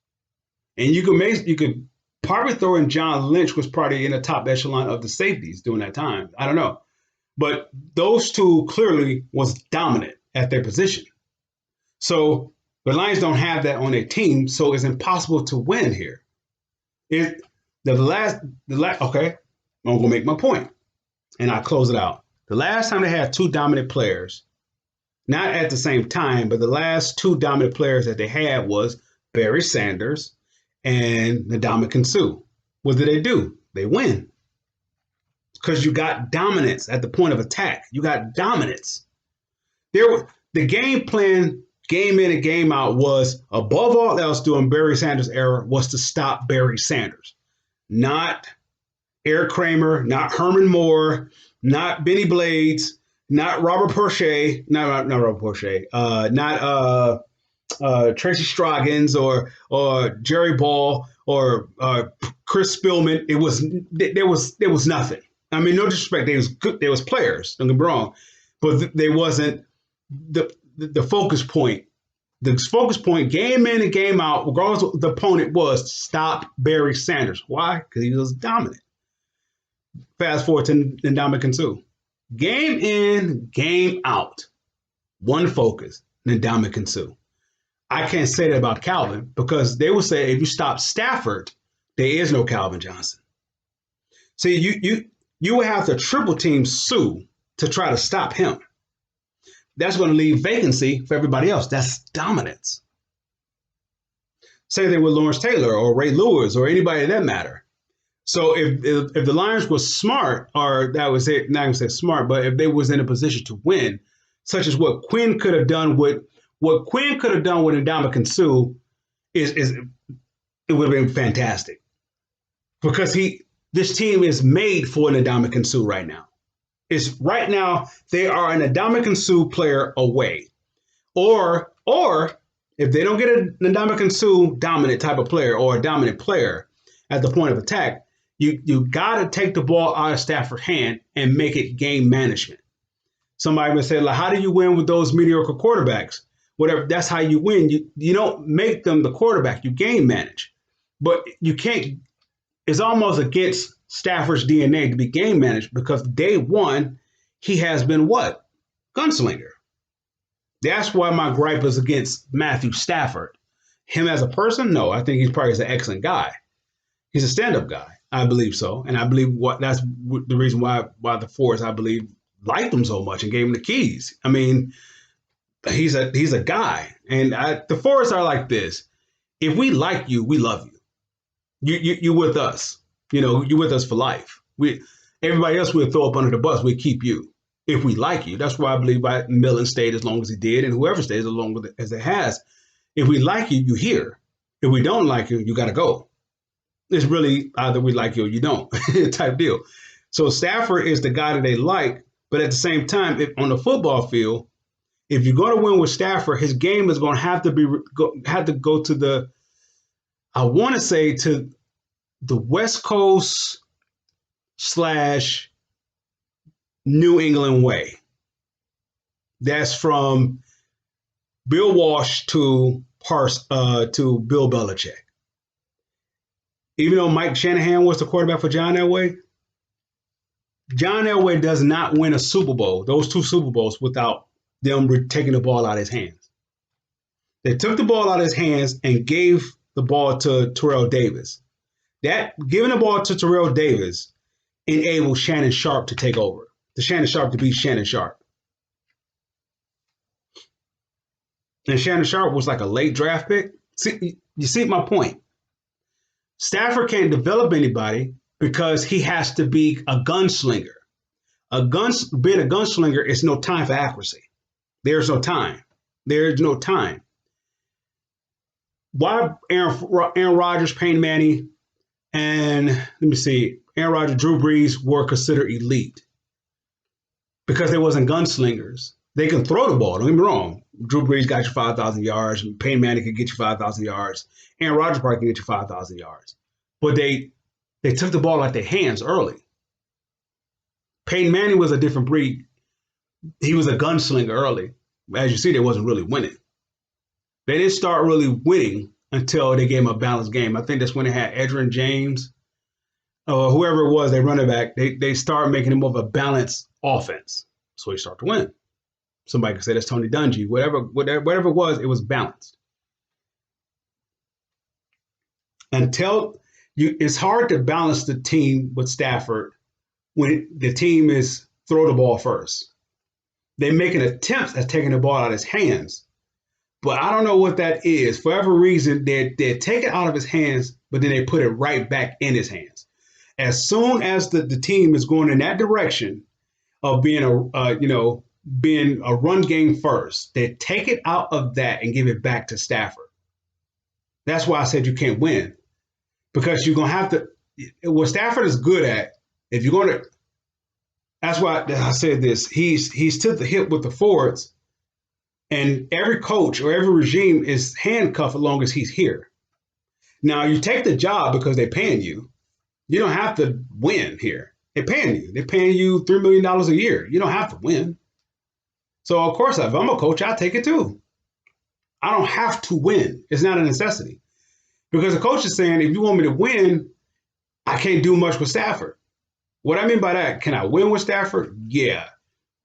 And you could probably throw in John Lynch, was probably in the top echelon of the safeties during that time. I don't know. But those two clearly was dominant at their position. So the Lions don't have that on their team, so it's impossible to win here. Okay, I'm gonna make my point, and I'll close it out. The last time they had two dominant players, not at the same time, but the last two dominant players that they had was Barry Sanders and Ndamukong Suh. What did they do? They win. because you got dominance at the point of attack. You got dominance. The game plan, game in and game out, was above all else during Barry Sanders' era was to stop Barry Sanders, not Eric Kramer, not Herman Moore, not Benny Blades, not Robert Porcher, not Robert Porcher, not Tracy Stroggins or Jerry Ball or Chris Spillman. There was nothing. I mean, no disrespect, they was good. There was players. Don't get me wrong, but they wasn't the focus point. The focus point, game in and game out, regardless of what the opponent was, stop Barry Sanders. Why? Because he was dominant. Fast forward to Ndamukong Suh. Game in, game out. One focus, Ndamukong Suh. I can't say that about Calvin because they would say if you stop Stafford, there is no Calvin Johnson. See, you would have to triple team Suh to try to stop him. That's going to leave vacancy for everybody else. That's dominance. Same thing with Lawrence Taylor or Ray Lewis or anybody of that matter. So if the Lions were smart, or that was it, not going to say smart, but if they was in a position to win, such as what Quinn could have done with Ndamukong Suh, is it would have been fantastic because this team is made for Ndamukong Suh right now. Right now they are an Ndamukong Suh player away, or if they don't get a Ndamukong Suh dominant type of player or a dominant player at the point of attack, you got to take the ball out of Stafford's hand and make it game management. Somebody would say, like, how do you win with those mediocre quarterbacks? Whatever, that's how you win. You don't make them the quarterback. You game manage, but you can't. It's almost against Stafford's DNA to be game managed because day one he has been what? Gunslinger. That's why my gripe is against Matthew Stafford. Him as a person, no, I think he's probably an excellent guy. He's a stand-up guy. I believe so, and I believe that's the reason why the Force, I believe, liked him so much and gave him the keys. I mean, he's a guy, and the Force are like this. If we like you, we love you. You with us. You know, you with us for life. Everybody else we'll throw up under the bus. We keep you if we like you. That's why I believe Millen stayed as long as he did, and whoever stays as long as it has. If we like you, you here. If we don't like you, you got to go. It's really either we like you or you don't type deal. So Stafford is the guy that they like, but at the same time, on the football field, if you're going to win with Stafford, his game is going to have to go to the, I want to say, to the West Coast / New England way. That's from Bill Walsh to Bill Belichick. Even though Mike Shanahan was the quarterback for John Elway, John Elway does not win a Super Bowl, those two Super Bowls, without them taking the ball out of his hands. They took the ball out of his hands and gave the ball to Terrell Davis. That giving the ball to Terrell Davis enabled Shannon Sharpe to take over. Shannon Sharpe to be Shannon Sharpe. And Shannon Sharpe was like a late draft pick. You see my point? Stafford can't develop anybody because he has to be a gunslinger. Being a gunslinger is no time for accuracy. There's no time. There's no time. Why Aaron Rodgers, Peyton Manning, and Aaron Rodgers, Drew Brees were considered elite? Because they wasn't gunslingers. They can throw the ball, don't get me wrong. Drew Brees got you 5,000 yards. Peyton Manning could get you 5,000 yards. Aaron Rodgers probably can get you 5,000 yards. But they took the ball out their hands early. Peyton Manning was a different breed. He was a gunslinger early. As you see, they wasn't really winning. They didn't start really winning until they gave him a balanced game. I think that's when they had Edgerrin James or whoever it was, they running back. They started making him more of a balanced offense. So he started to win. Somebody could say that's Tony Dungy. Whatever it was balanced. It's hard to balance the team with Stafford when the team is throw the ball first. They're making attempts at taking the ball out of his hands. But I don't know what that is. For whatever reason, they take it out of his hands, but then they put it right back in his hands. As soon as the team is going in that direction of being being a run game first, they take it out of that and give it back to Stafford. That's why I said you can't win, because you're gonna have to. What Stafford is good at, if you're going to, that's why I said this. He's to the hip with the forwards, and every coach or every regime is handcuffed as long as he's here. Now you take the job because they're paying you. You don't have to win here. They're paying you. They're paying you $3 million a year. You don't have to win. So of course, if I'm a coach, I take it too. I don't have to win. It's not a necessity, because the coach is saying, if you want me to win, I can't do much with Stafford. What I mean by that, can I win with Stafford? Yeah.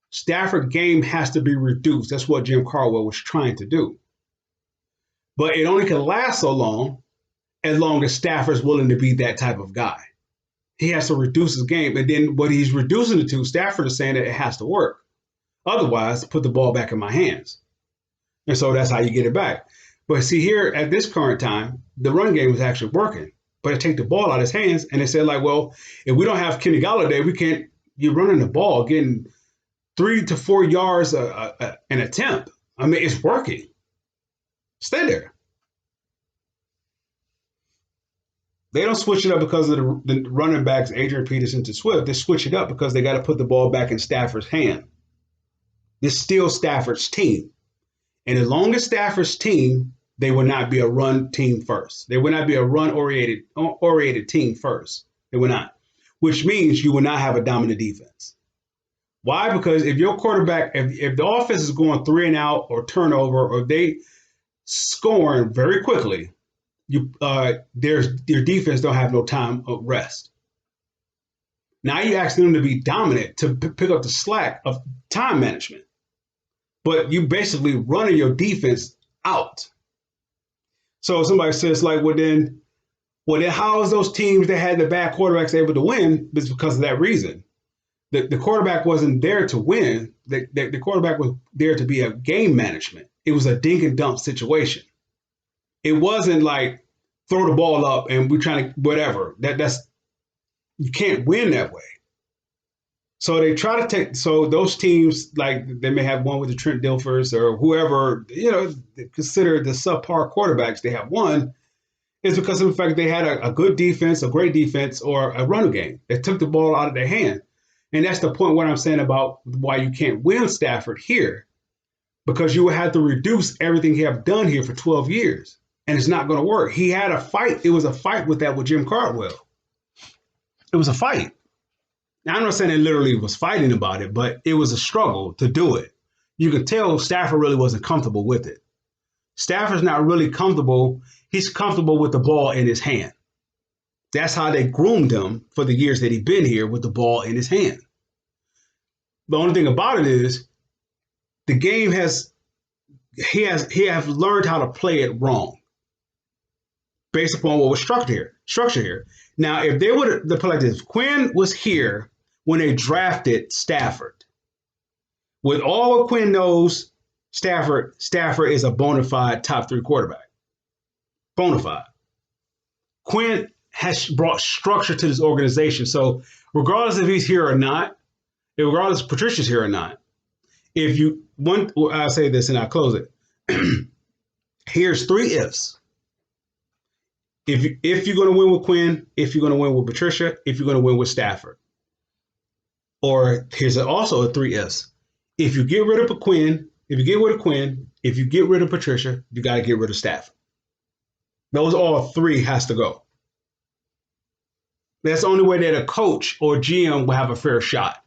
Stafford game has to be reduced. That's what Jim Caldwell was trying to do. But it only can last so long as Stafford's willing to be that type of guy. He has to reduce his game. And then what he's reducing it to, Stafford is saying that it has to work. Otherwise, put the ball back in my hands. And so that's how you get it back. But see, here at this current time, the run game is actually working. But it take the ball out of his hands, and they said, like, well, if we don't have Kenny Golladay, we can't. You're running the ball, getting 3 to 4 yards an attempt. I mean, it's working. Stay there. They don't switch it up because of the running backs, Adrian Peterson to Swift. They switch it up because they got to put the ball back in Stafford's hand. It's still Stafford's team. And as long as Stafford's team, they will not be a run team first. They will not be a run-oriented team first. They will not, which means you will not have a dominant defense. Why? Because if your quarterback, if the offense is going 3 and out or turnover, or they scoring very quickly, their defense don't have no time of rest. Now you ask them to be dominant, to pick up the slack of time management, but you basically running your defense out. So somebody says, like, well then how is those teams that had the bad quarterbacks able to win? It's because of that reason. The quarterback wasn't there to win. The quarterback was there to be a game management. It was a dink and dump situation. It wasn't like throw the ball up and we're trying to whatever. That's you can't win that way. So they try to take, so those teams, like they may have one with the Trent Dilfers or whoever, consider the subpar quarterbacks they have won, is because of the fact they had a good defense, a great defense, or a run game. They took the ball out of their hand. And that's the point what I'm saying about why you can't win Stafford here, because you would have to reduce everything he have done here for 12 years. And it's not going to work. He had a fight. It was a fight with that with Jim Caldwell. It was a fight. Now, I'm not saying they literally was fighting about it, but it was a struggle to do it. You could tell Stafford really wasn't comfortable with it. Stafford's not really comfortable. He's comfortable with the ball in his hand. That's how they groomed him for the years that he'd been here, with the ball in his hand. The only thing about it is the game he has learned how to play it wrong based upon what was structured here. Now, if they would have put like this, Quinn was here when they drafted Stafford. With all what Quinn knows, Stafford is a bona fide top 3 quarterback. Bona fide. Quinn has brought structure to this organization. So regardless if he's here or not, regardless if Patricia's here or not, I'll say this and I'll close it. Here's 3 ifs. If you're going to win with Quinn, if you're going to win with Patricia, if you're going to win with Stafford. Or here's also a 3 ifs. If you get rid of Quinn, if you get rid of Quinn, if you get rid of Patricia, you got to get rid of Stafford. Those all 3 has to go. That's the only way that a coach or GM will have a fair shot.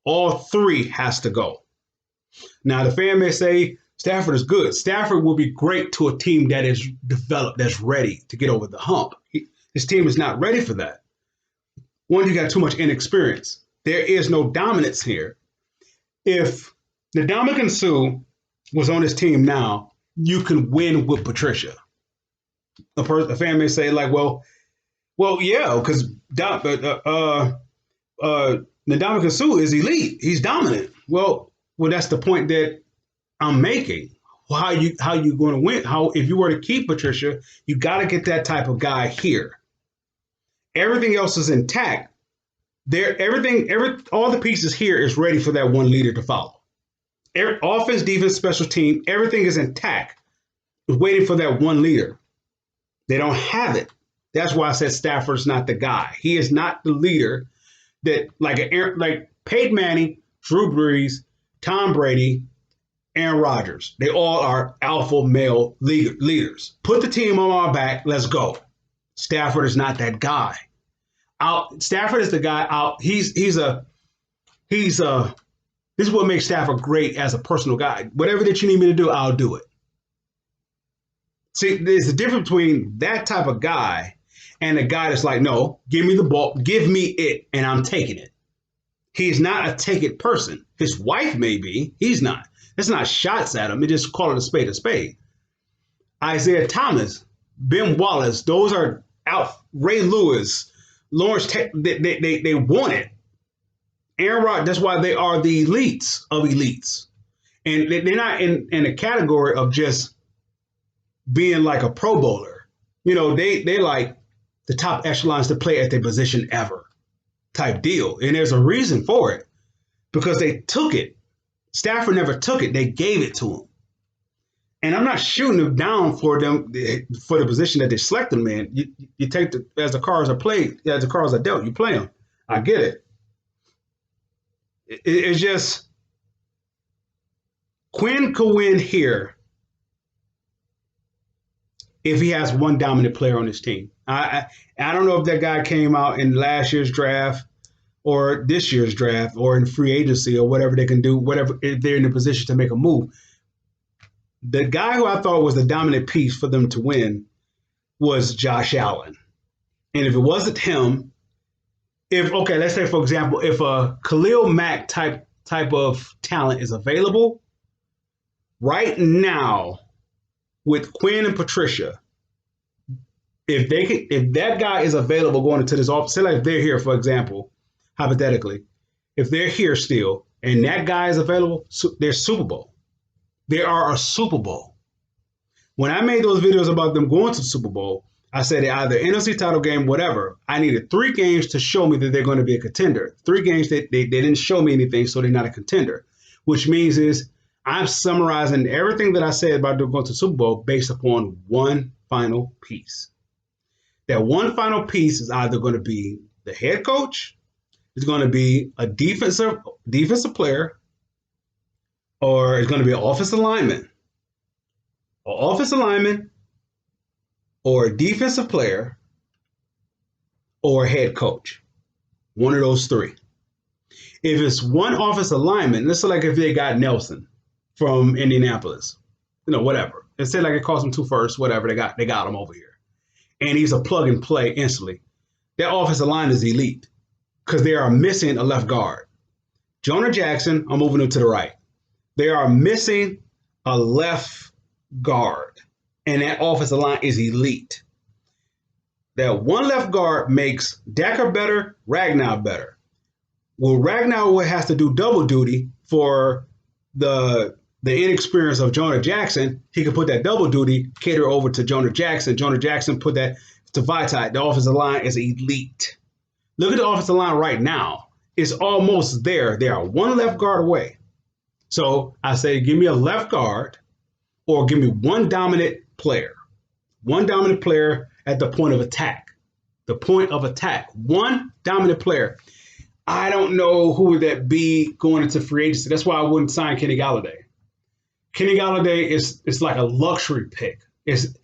All 3 has to go. Now, the fan may say Stafford is good. Stafford will be great to a team that is developed, that's ready to get over the hump. His team is not ready for that. One, you got too much inexperience. There is no dominance here. If Ndamukong Suh was on his team now, you can win with Patricia. A fan may say, like, well, yeah, because Ndamukong Suh is elite. He's dominant. Well, that's the point that I'm making. How you going to win? If you were to keep Patricia, you got to get that type of guy here. Everything else is intact. All the pieces here is ready for that one leader to follow. Offense, defense, special team, everything is intact. It's waiting for that one leader. They don't have it. That's why I said Stafford's not the guy. He is not the leader that like Peyton Manning, Drew Brees, Tom Brady, Aaron Rodgers. They all are alpha male leaders. Put the team on our back. Let's go. Stafford is not that guy. Stafford is the guy out. This is what makes Stafford great as a personal guy. Whatever that you need me to do, I'll do it. See, there's a difference between that type of guy and a guy that's like, no, give me the ball, give me it, and I'm taking it. He's not a take it person. His wife may be. He's not. It's not shots at him. It just call it a spade a spade. Isaiah Thomas, Ben Wallace, those are out. Ray Lewis, Lawrence, they want it. Aaron Rodgers, that's why they are the elites of elites. And they're not in a category of just being like a Pro Bowler. You know, they like the top echelons to play at their position ever type deal. And there's a reason for it because they took it. Stafford never took it. They gave it to him. And I'm not shooting them down for the position that they selected them in. You take as the cards are played, as the cards are dealt, you play them. I get it. It's just Quinn could win here if he has one dominant player on his team. I don't know if that guy came out in last year's draft or this year's draft or in free agency or whatever they can do, whatever if they're in a position to make a move. The guy who I thought was the dominant piece for them to win was Josh Allen. And if it wasn't him, let's say, for example, if a Khalil Mack type of talent is available right now with Quinn and Patricia, if that guy is available going into this office, say like if they're here, for example, hypothetically, if they're here still and that guy is available, they're Super Bowl. They are a Super Bowl. When I made those videos about them going to the Super Bowl, I said either NFC title game, whatever. I needed 3 games to show me that they're going to be a contender. 3 games that they didn't show me anything, so they're not a contender. Which means is I'm summarizing everything that I said about them going to the Super Bowl based upon one final piece. That one final piece is either going to be the head coach, it's going to be a defensive player, or it's going to be an offensive lineman. An offensive lineman, or a defensive player, or a head coach. One of those 3. If it's one offensive lineman, let's say like if they got Nelson from Indianapolis, whatever. Let's say like it cost them 2 firsts, whatever, they got him over here. And he's a plug and play instantly. That offensive line is elite because they are missing a left guard. Jonah Jackson, I'm moving him to the right. They are missing a left guard. And that offensive line is elite. That one left guard makes Decker better, Ragnar better. Well, Ragnar has to do double duty for the inexperience of Jonah Jackson. He could put that double duty, cater over to Jonah Jackson. Jonah Jackson put that to Vaitai. The offensive line is elite. Look at the offensive line right now. It's almost there. They are one left guard away. So I say, give me a left guard or give me one dominant player. One dominant player at the point of attack. The point of attack. One dominant player. I don't know who would that be going into free agency. That's why I wouldn't sign Kenny Golladay. Kenny Golladay is like a luxury pick. Kenny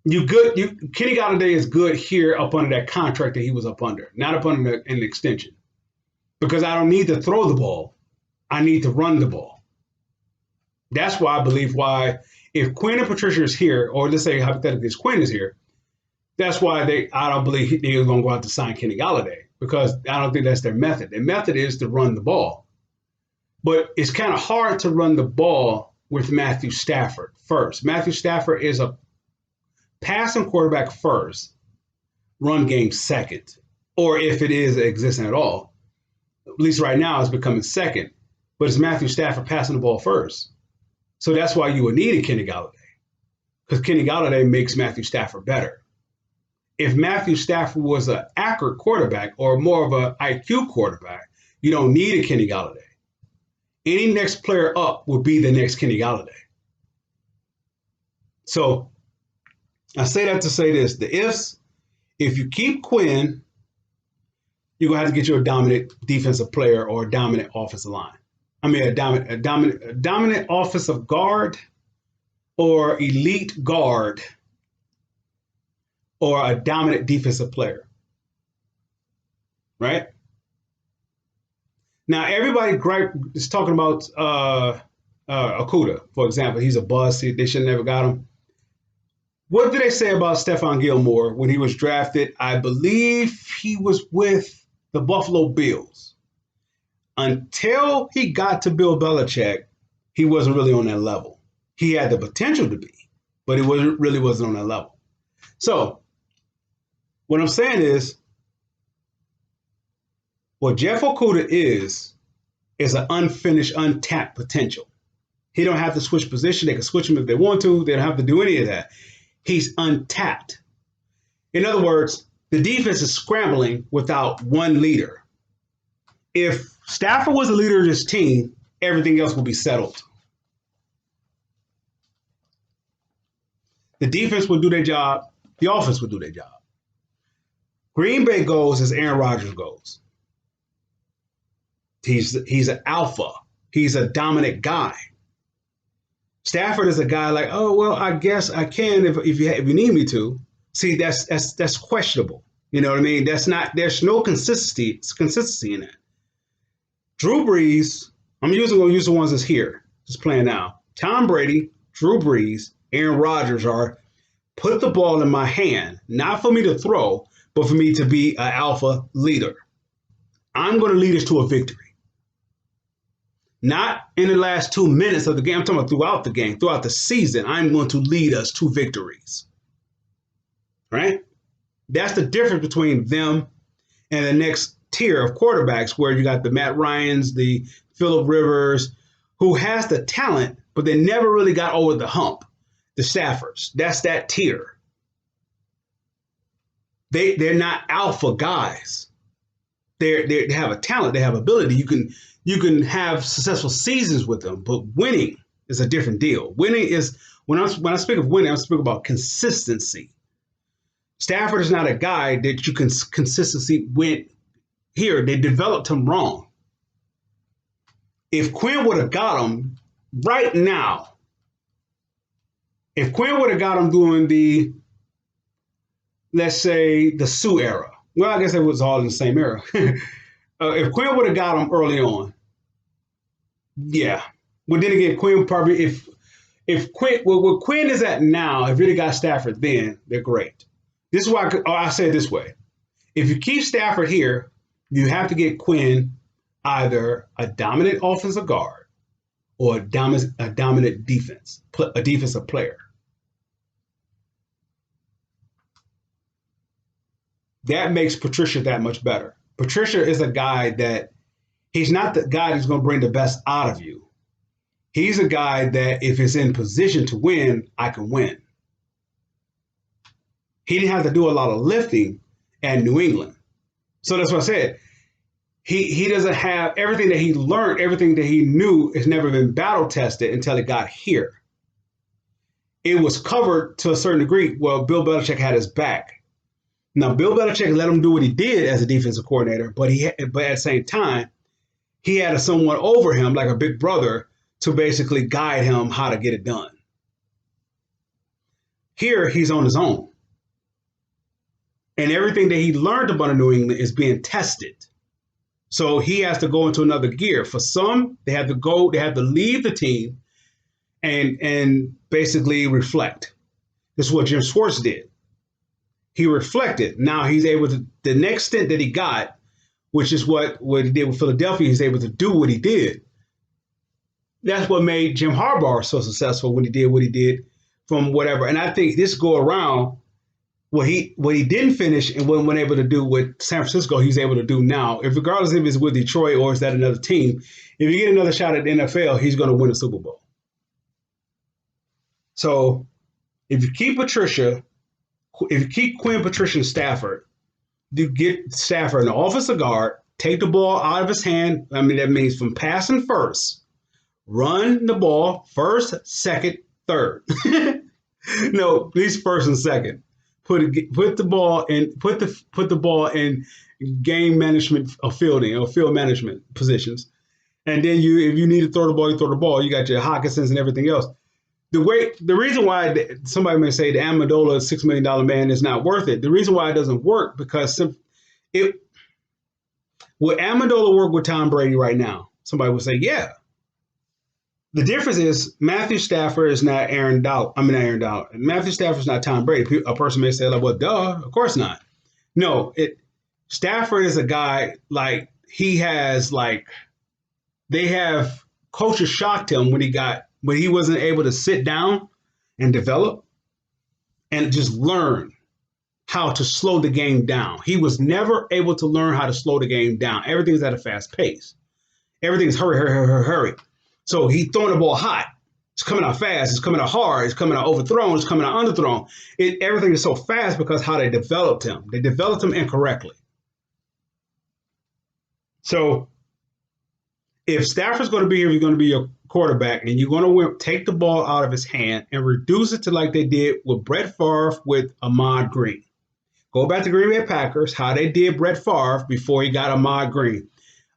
Golladay is good here up under that contract that he was up under, not up under an extension. Because I don't need to throw the ball. I need to run the ball. That's why I believe if Quinn and Patricia is here, or let's say hypothetically Quinn is here, that's why I don't believe they're going to go out to sign Kenny Golladay, because I don't think that's their method. Their method is to run the ball. But it's kind of hard to run the ball with Matthew Stafford first. Matthew Stafford is a passing quarterback first, run game second, or if it is existing at all. At least right now it's becoming second, but it's Matthew Stafford passing the ball first. So that's why you would need a Kenny Golladay, because Kenny Golladay makes Matthew Stafford better. If Matthew Stafford was an accurate quarterback or more of an IQ quarterback, you don't need a Kenny Galladay. Any next player up would be the next Kenny Galladay. So I say that to say this: the ifs, if you keep Quinn, you're gonna have to get you a dominant defensive player or a dominant offensive line. I mean, a dominant offensive guard or elite guard or a dominant defensive player, right? Now, everybody is talking about Okudah, for example. He's a bust. They should have never got him. What did they say about Stephon Gilmore when he was drafted? I believe he was with the Buffalo Bills. Until he got to Bill Belichick, he wasn't really on that level. He had the potential to be, but he really wasn't on that level. So what I'm saying is, what Jeff Okudah is an unfinished, untapped potential. He don't have to switch position. They can switch him if they want to. They don't have to do any of that. He's untapped. In other words, the defense is scrambling without one leader. If Stafford was the leader of this team, everything else would be settled. The defense would do their job. The offense would do their job. Green Bay goes as Aaron Rodgers goes. He's an alpha. He's a dominant guy. Stafford is a guy like, oh, well, I guess I can if you need me to. See, that's questionable. You know what I mean? There's no consistency in that. Drew Brees, I'm going to use the ones that's here, just playing now. Tom Brady, Drew Brees, Aaron Rodgers are put the ball in my hand, not for me to throw, but for me to be an alpha leader. I'm going to lead us to a victory. Not in the last 2 minutes of the game. I'm talking about throughout the game, throughout the season. I'm going to lead us to victories. Right? That's the difference between them and the next tier of quarterbacks, where you got the Matt Ryans, the Phillip Rivers, who has the talent, but they never really got over the hump. The Staffords. That's that tier. They're not alpha guys. They have a talent. They have ability. You can have successful seasons with them, but winning is a different deal. Winning is, when I speak of winning, I speak about consistency. Stafford is not a guy that you can consistency win. Here, they developed him wrong. If Quinn would have got him right now, if Quinn would have got him during the, let's say, the Sue era, well, I guess it was all in the same era. If Quinn would have got him early on, yeah. But then again, Quinn probably, if Quinn, where Quinn is at now, if really got Stafford then, they're great. This is why I say it this way. If you keep Stafford here, you have to get Quinn either a dominant offensive guard or a dominant defense, a defensive player. That makes Patricia that much better. Patricia is a guy that, he's not the guy that's going to bring the best out of you. He's a guy that if it's in position to win, I can win. He didn't have to do a lot of lifting at New England. So that's what I said. He doesn't have everything that he learned, everything that he knew has never been battle tested until it got here. It was covered to a certain degree. Well, Bill Belichick had his back. Now, Bill Belichick let him do what he did as a defensive coordinator, but at the same time, he had someone over him, like a big brother, to basically guide him how to get it done. Here, he's on his own. And everything that he learned about New England is being tested. So he has to go into another gear. For some, they have to leave the team and basically reflect. This is what Jim Schwartz did. He reflected. Now he's able to, the next stint that he got, which is what he did with Philadelphia, he's able to do what he did. That's what made Jim Harbaugh so successful when he did what he did from whatever. And I think this go around, what he didn't finish and wasn't able to do with San Francisco, he's able to do now. If regardless if it's with Detroit or is that another team, if you get another shot at the NFL, he's going to win a Super Bowl. So if you keep Patricia, If you keep Quinn Patricia Stafford, you get Stafford an offensive guard, take the ball out of his hand. I mean, that means from passing first, run the ball first, second, third. No, at least first and second. Put the ball in put the ball in game management of fielding or field management positions. And then if you need to throw the ball, you throw the ball. You got your Hawkinsons and everything else. The reason why somebody may say the Amendola $6 million man is not worth it. The reason why it doesn't work because it would Amendola work with Tom Brady right now? Somebody would say, yeah. The difference is Matthew Stafford is not Aaron Donald. I mean, not Aaron Donald. Matthew Stafford is not Tom Brady. A person may say, like, well, duh, of course not. No, Stafford is a guy like they have coaches shocked him when he wasn't able to sit down and develop and just learn how to slow the game down. He was never able to learn how to slow the game down. Everything's at a fast pace. Everything's hurry, hurry, hurry, hurry, hurry. So he's throwing the ball hot. It's coming out fast. It's coming out hard. It's coming out overthrown. It's coming out underthrown. Everything is so fast because how they developed him. They developed him incorrectly. So if Stafford's going to be here, he's going to be your quarterback, and you're going to take the ball out of his hand and reduce it to like they did with Brett Favre with Ahman Green. Go back to Green Bay Packers, how they did Brett Favre before he got Ahman Green.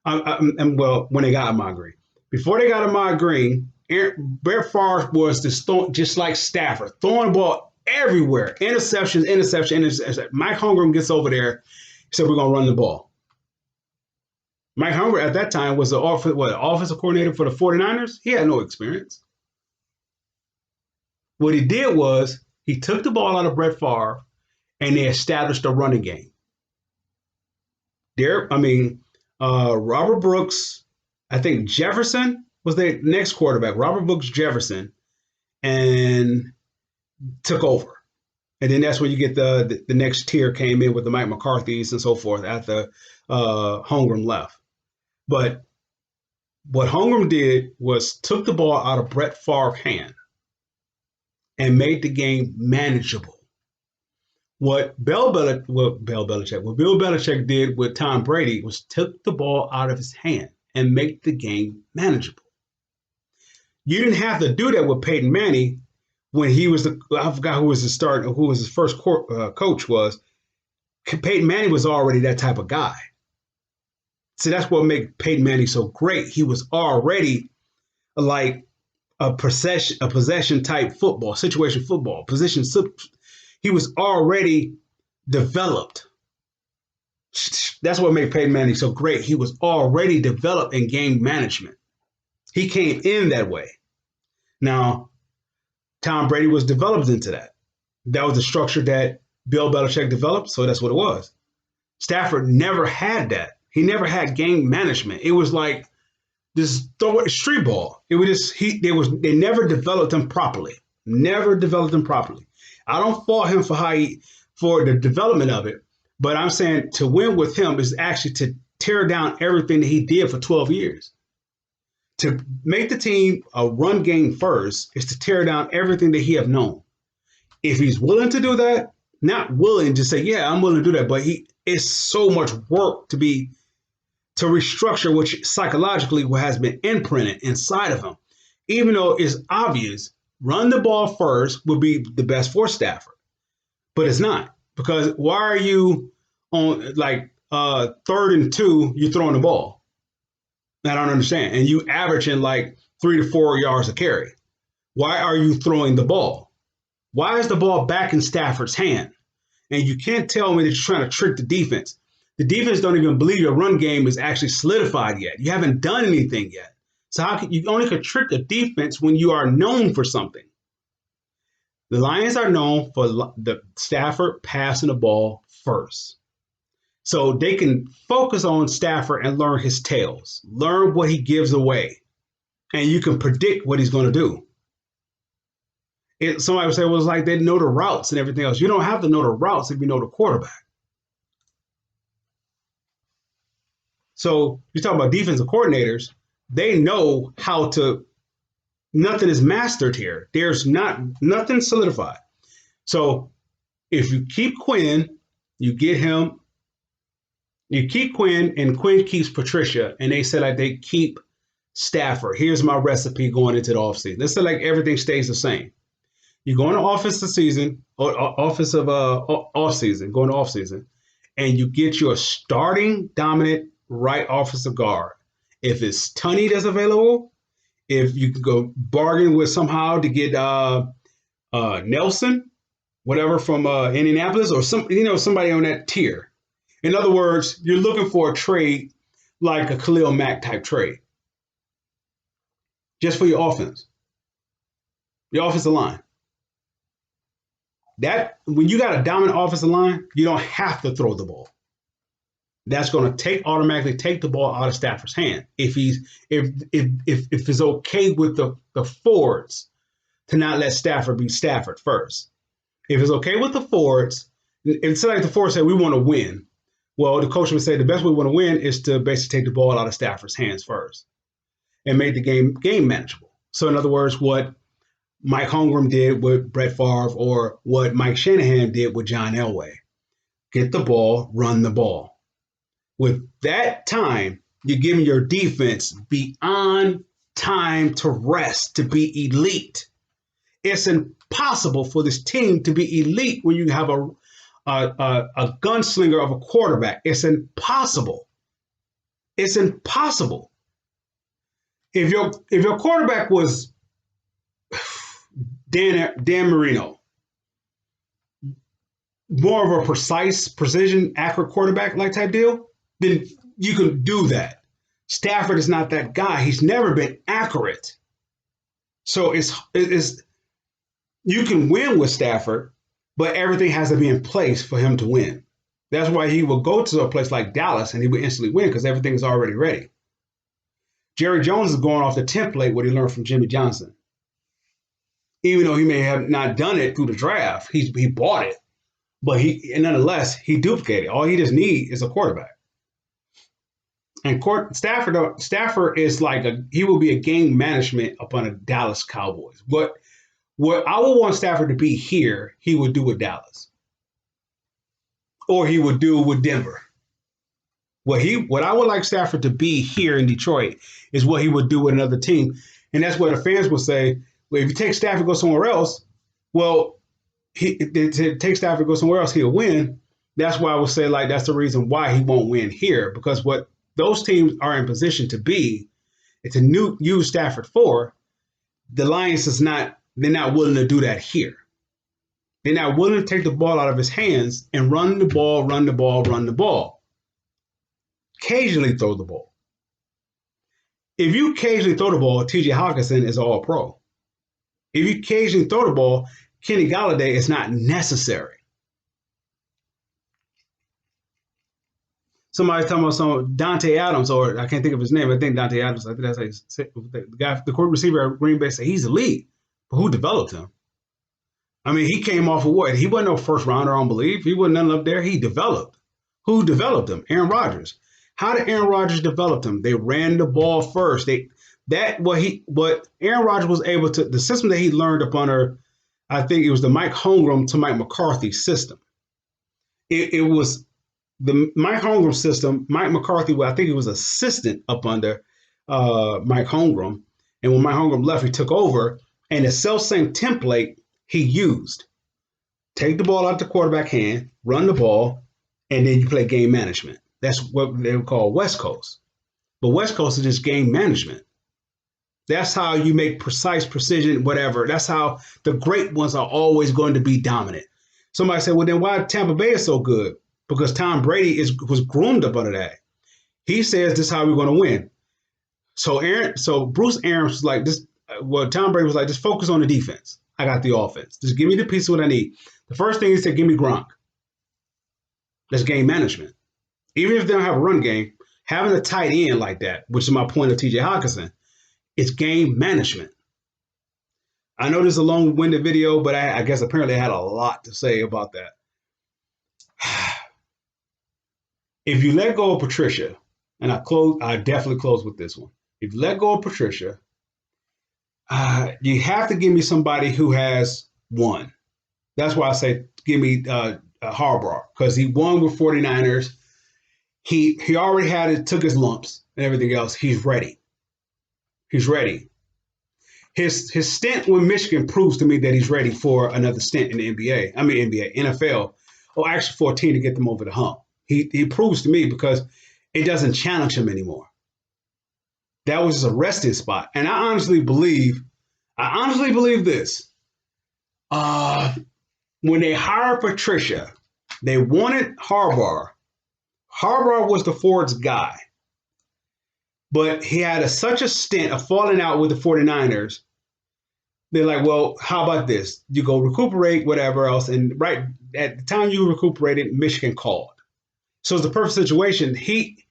When they got Ahman Green. Before they got Ahman Green, Brett Favre was just like Stafford, throwing the ball everywhere. Interception. Mike Holmgren gets over there, said we're going to run the ball. Mike Holmgren at that time was the offensive coordinator for the 49ers. He had no experience. What he did was he took the ball out of Brett Favre and they established a running game. Robert Brooks, I think Jefferson was the next quarterback. Robert Brooks Jefferson, and took over. And then that's when you get the next tier came in with the Mike McCarthy's and so forth after Holmgren left. But what Holmgren did was took the ball out of Brett Favre's hand and made the game manageable. What Bill Belichick did with Tom Brady was took the ball out of his hand and make the game manageable. You didn't have to do that with Peyton Manning when he was I forgot who was his first coach was. Peyton Manning was already that type of guy. See, that's what made Peyton Manning so great. He was already like a possession type football, situation football, position. He was already developed. That's what made Peyton Manning so great. He was already developed in game management. He came in that way. Now, Tom Brady was developed into that. That was the structure that Bill Belichick developed, so that's what it was. Stafford never had that. He never had game management. It was like this street ball. It was just they never developed him properly. Never developed him properly. I don't fault him for the development of it, but I'm saying to win with him is actually to tear down everything that he did for 12 years. To make the team a run game first is to tear down everything that he have known. If he's willing to do that, not willing to say, yeah, I'm willing to do that, but it's so much work to restructure which psychologically has been imprinted inside of him. Even though it's obvious, run the ball first would be the best for Stafford. But it's not. Because why are you on 3rd and 2, you're throwing the ball? I don't understand. And you averaging like 3 to 4 yards a carry. Why are you throwing the ball? Why is the ball back in Stafford's hand? And you can't tell me that you're trying to trick the defense. The defense don't even believe your run game is actually solidified yet. You haven't done anything yet. So you only could trick a defense when you are known for something. The Lions are known for the Stafford passing the ball first. So they can focus on Stafford and learn his tails, learn what he gives away, and you can predict what he's going to do. Somebody would say, well, it's like they know the routes and everything else. You don't have to know the routes if you know the quarterback. So you talk about defensive coordinators, they know how to, nothing is mastered here. There's nothing solidified. So If you keep Quinn, you get him. You keep Quinn, and Quinn keeps Patricia, and they say like they keep Stafford. Here's my recipe going into the offseason. Let's say like everything stays the same. You go into office the season, or office of off season, going to off season, and you get your starting dominant right offensive guard. If it's Tunney that's available, if you can go bargain with somehow to get Nelson, whatever from Indianapolis, or somebody on that tier. In other words, you're looking for a trade like a Khalil Mack type trade, just for your offense, your offensive line. That when you got a dominant offensive line, you don't have to throw the ball. That's going to automatically take the ball out of Stafford's hand. If it's okay with the forwards to not let Stafford be Stafford first. If it's okay with the forwards, it's like the forwards say we want to win. Well, the coach would say the best way we want to win is to basically take the ball out of Stafford's hands first and make the game manageable. So in other words, what Mike Holmgren did with Brett Favre or what Mike Shanahan did with John Elway. Get the ball, run the ball. With that time, you're giving your defense beyond time to rest, to be elite. It's impossible for this team to be elite when you have a gunslinger of a quarterback. It's impossible. It's impossible. If your quarterback was Dan Marino, more of a precise, precision, accurate quarterback like type deal, then you can do that. Stafford is not that guy. He's never been accurate. So it's you can win with Stafford, but everything has to be in place for him to win. That's why he will go to a place like Dallas and he will instantly win because everything is already ready. Jerry Jones is going off the template what he learned from Jimmy Johnson. Even though he may have not done it through the draft, he bought it. But nonetheless, he duplicated. All he just needs is a quarterback. And Stafford is like he will be a game management upon a Dallas Cowboys. What I would want Stafford to be here, he would do with Dallas. Or he would do with Denver. What I would like Stafford to be here in Detroit is what he would do with another team. And that's what the fans will say. Well, if you take Stafford and go somewhere else, well, take Stafford and go somewhere else, he'll win. That's why I would say like that's the reason why he won't win here, because what those teams are in position to be, it's a new use Stafford for. The Lions they're not willing to do that here. They're not willing to take the ball out of his hands and run the ball. Occasionally throw the ball. If you occasionally throw the ball, TJ Hawkinson is all pro. If you occasionally throw the ball, Kenny Golladay is not necessary. Somebody's talking about some Dante Adams, or I can't think of his name. I think Dante Adams. I think that's how you say, the guy, the court receiver at Green Bay said he's elite, but who developed him? I mean, he came off of what? He wasn't no first rounder, I don't believe. He wasn't nothing up there. He developed. Who developed him? Aaron Rodgers. How did Aaron Rodgers develop him? They ran the ball first. What Aaron Rodgers was able to, the system that he learned up under, I think it was the Mike Holmgren to Mike McCarthy system. It was the Mike Holmgren system. Mike McCarthy, I think he was assistant up under Mike Holmgren. And when Mike Holmgren left, he took over. And the self-same template he used. Take the ball out the quarterback hand, run the ball, and then you play game management. That's what they would call West Coast. But West Coast is just game management. That's how you make precise, precision, whatever. That's how the great ones are always going to be dominant. Somebody said, well, then why Tampa Bay is so good? Because Tom Brady was groomed up under that. He says this is how we're going to win. So Bruce Arians was like this. Well, Tom Brady was like, just focus on the defense. I got the offense. Just give me the piece of what I need. The first thing he said, give me Gronk. That's game management. Even if they don't have a run game, having a tight end like that, which is my point of TJ Hawkinson, it's game management. I know this is a long-winded video, but I guess apparently I had a lot to say about that. If you let go of Patricia, and I definitely close with this one. If you let go of Patricia, you have to give me somebody who has won. That's why I say give me Harbaugh, because he won with 49ers. He already had it, took his lumps and everything else. He's ready. He's ready. His stint with Michigan proves to me that he's ready for another stint in the NBA. I mean NBA, NFL, or actually for a team to get them over the hump. He proves to me because it doesn't challenge him anymore. That was a resting spot, and I honestly believe this. Uh, when they hired Patricia, they wanted Harbaugh. Harbaugh was the Ford's guy, but he had such a stint of falling out with the 49ers. They're like, well, how about this? You go recuperate, whatever else. And right at the time you recuperated, Michigan called. So it's the perfect situation. He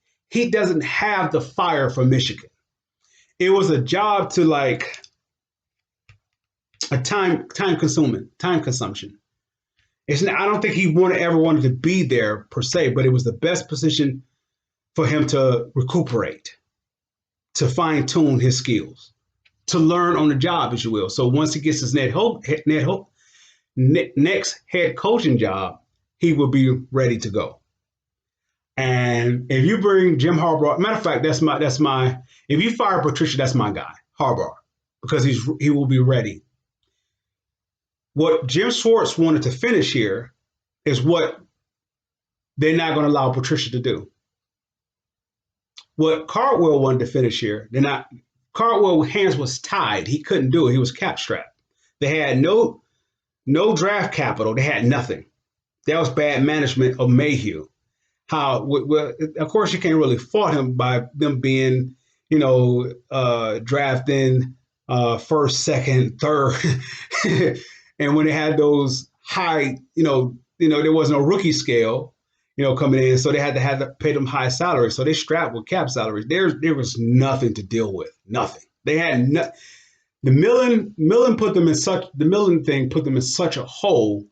doesn't have the fire for Michigan. It was a job to like a time consumption. It's not, I don't think he ever wanted to be there per se, but it was the best position for him to recuperate, to fine tune his skills, to learn on the job, as you will. So once he gets his next head coaching job, he will be ready to go. And if you bring Jim Harbaugh, matter of fact, that's my. If you fire Patricia, that's my guy, Harbaugh, because he will be ready. What Jim Schwartz wanted to finish here is what they're not going to allow Patricia to do. What Cardwell wanted to finish here, they're not. Cardwell's hands was tied. He couldn't do it. He was cap strapped. They had no draft capital. They had nothing. That was bad management of Mayhew. Well, of course, you can't really fault him by them being, drafting first, second, third, and when they had those high, there was no rookie scale, coming in, so they had to pay them high salaries. So they strapped with cap salaries. There was nothing to deal with, nothing. They had the Millen put them in such the Millen thing put them in such a hole.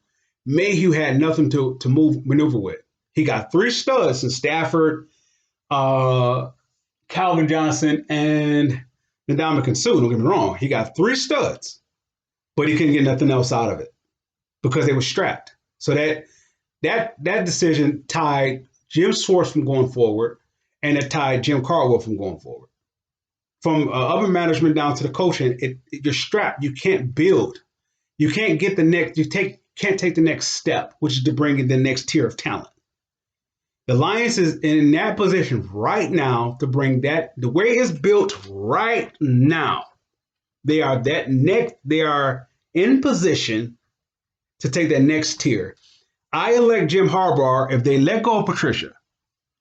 Mayhew had nothing to maneuver with. He got three studs in Stafford, Calvin Johnson, and Ndamukong Suh. Don't get me wrong. He got three studs, but he couldn't get nothing else out of it because they were strapped. So that decision tied Jim Schwartz from going forward, and it tied Jim Caldwell from going forward. From upper management down to the coaching, you're strapped. You can't build. You can't get the next. Can't take the next step, which is to bring in the next tier of talent. The Lions is in that position right now to bring that the way it's built right now. They are in position to take that next tier. I elect Jim Harbaugh if they let go of Patricia.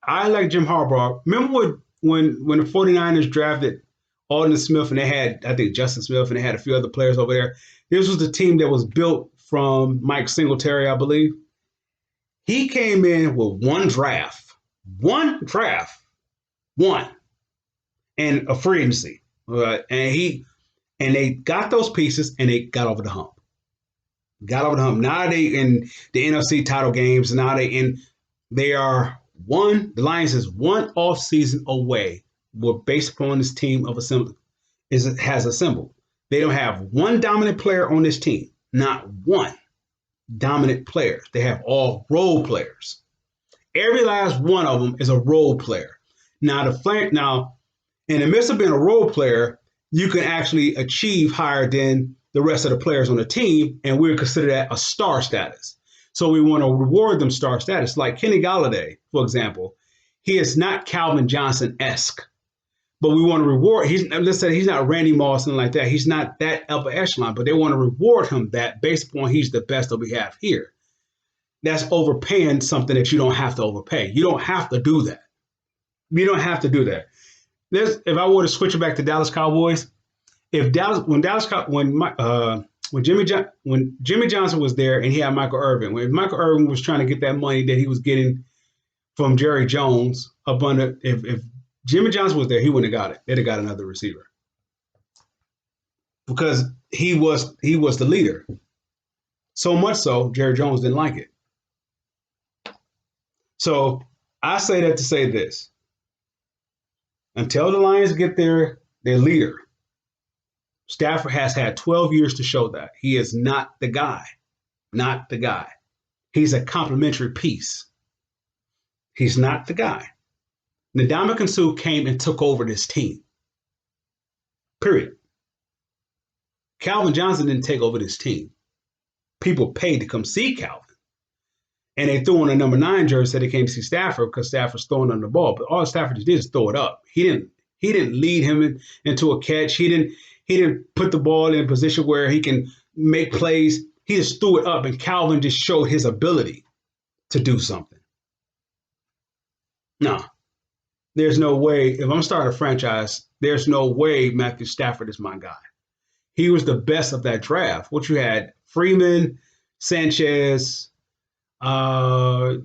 I elect Jim Harbaugh. Remember when the 49ers drafted Aldon Smith and they had, I think, Justin Smith and they had a few other players over there. This was the team that was built from Mike Singletary, I believe. He came in with one draft, and a free agency. And they got those pieces and they got over the hump. Now they in the NFC title games. Now they are the Lions is one off season away. Based upon this team has assembled. They don't have one dominant player on this team. Not one dominant player. They have all role players. Every last one of them is a role player. Now, in the midst of being a role player, you can actually achieve higher than the rest of the players on the team, and we consider that a star status. So we want to reward them star status. Like Kenny Golladay, for example, he is not Calvin Johnson-esque, but we want to reward. Let's say he's not Randy Moss and like that. He's not that upper echelon, but they want to reward him that based upon he's the best that we have here. That's overpaying something that you don't have to overpay. You don't have to do that. You don't have to do that. If I were to switch it back to Dallas Cowboys, when Jimmy Johnson was there and he had Michael Irvin, when Michael Irvin was trying to get that money that he was getting from Jerry Jones up under, if Jimmy Johnson was there, he wouldn't have got it. They'd have got another receiver because he was the leader. So much so, Jerry Jones didn't like it. So I say that to say this. Until the Lions get their leader, Stafford has had 12 years to show that. He is not the guy. not the guy. He's a complementary piece. He's not the guy. Ndamukong Suh came and took over this team. Period. Calvin Johnson didn't take over this team. People paid to come see Calvin. And they threw on a number 9 jersey, said they came to see Stafford because Stafford's throwing on the ball. But all Stafford did is throw it up. He didn't lead him into a catch. He didn't put the ball in a position where he can make plays. He just threw it up, and Calvin just showed his ability to do something. No, there's no way. If I'm starting a franchise, there's no way Matthew Stafford is my guy. He was the best of that draft. What you had, Freeman, Sanchez, some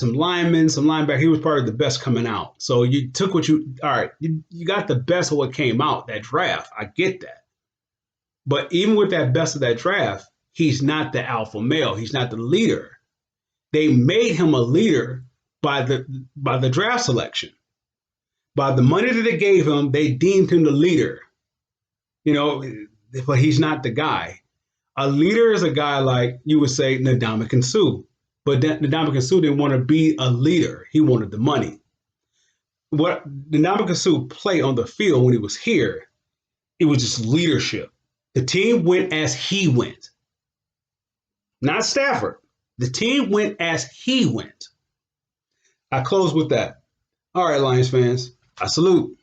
linemen, some linebackers. He was probably the best coming out. So you took you got the best of what came out, that draft. I get that. But even with that best of that draft, he's not the alpha male. He's not the leader. They made him a leader by the draft selection. By the money that they gave him, they deemed him the leader. But he's not the guy. A leader is a guy like, you would say, Ndamukong Suh. But Ndamukong Suh didn't want to be a leader. He wanted the money. What Ndamukong Suh played on the field when he was here, it was just leadership. The team went as he went. Not Stafford. The team went as he went. I close with that. All right, Lions fans, I salute.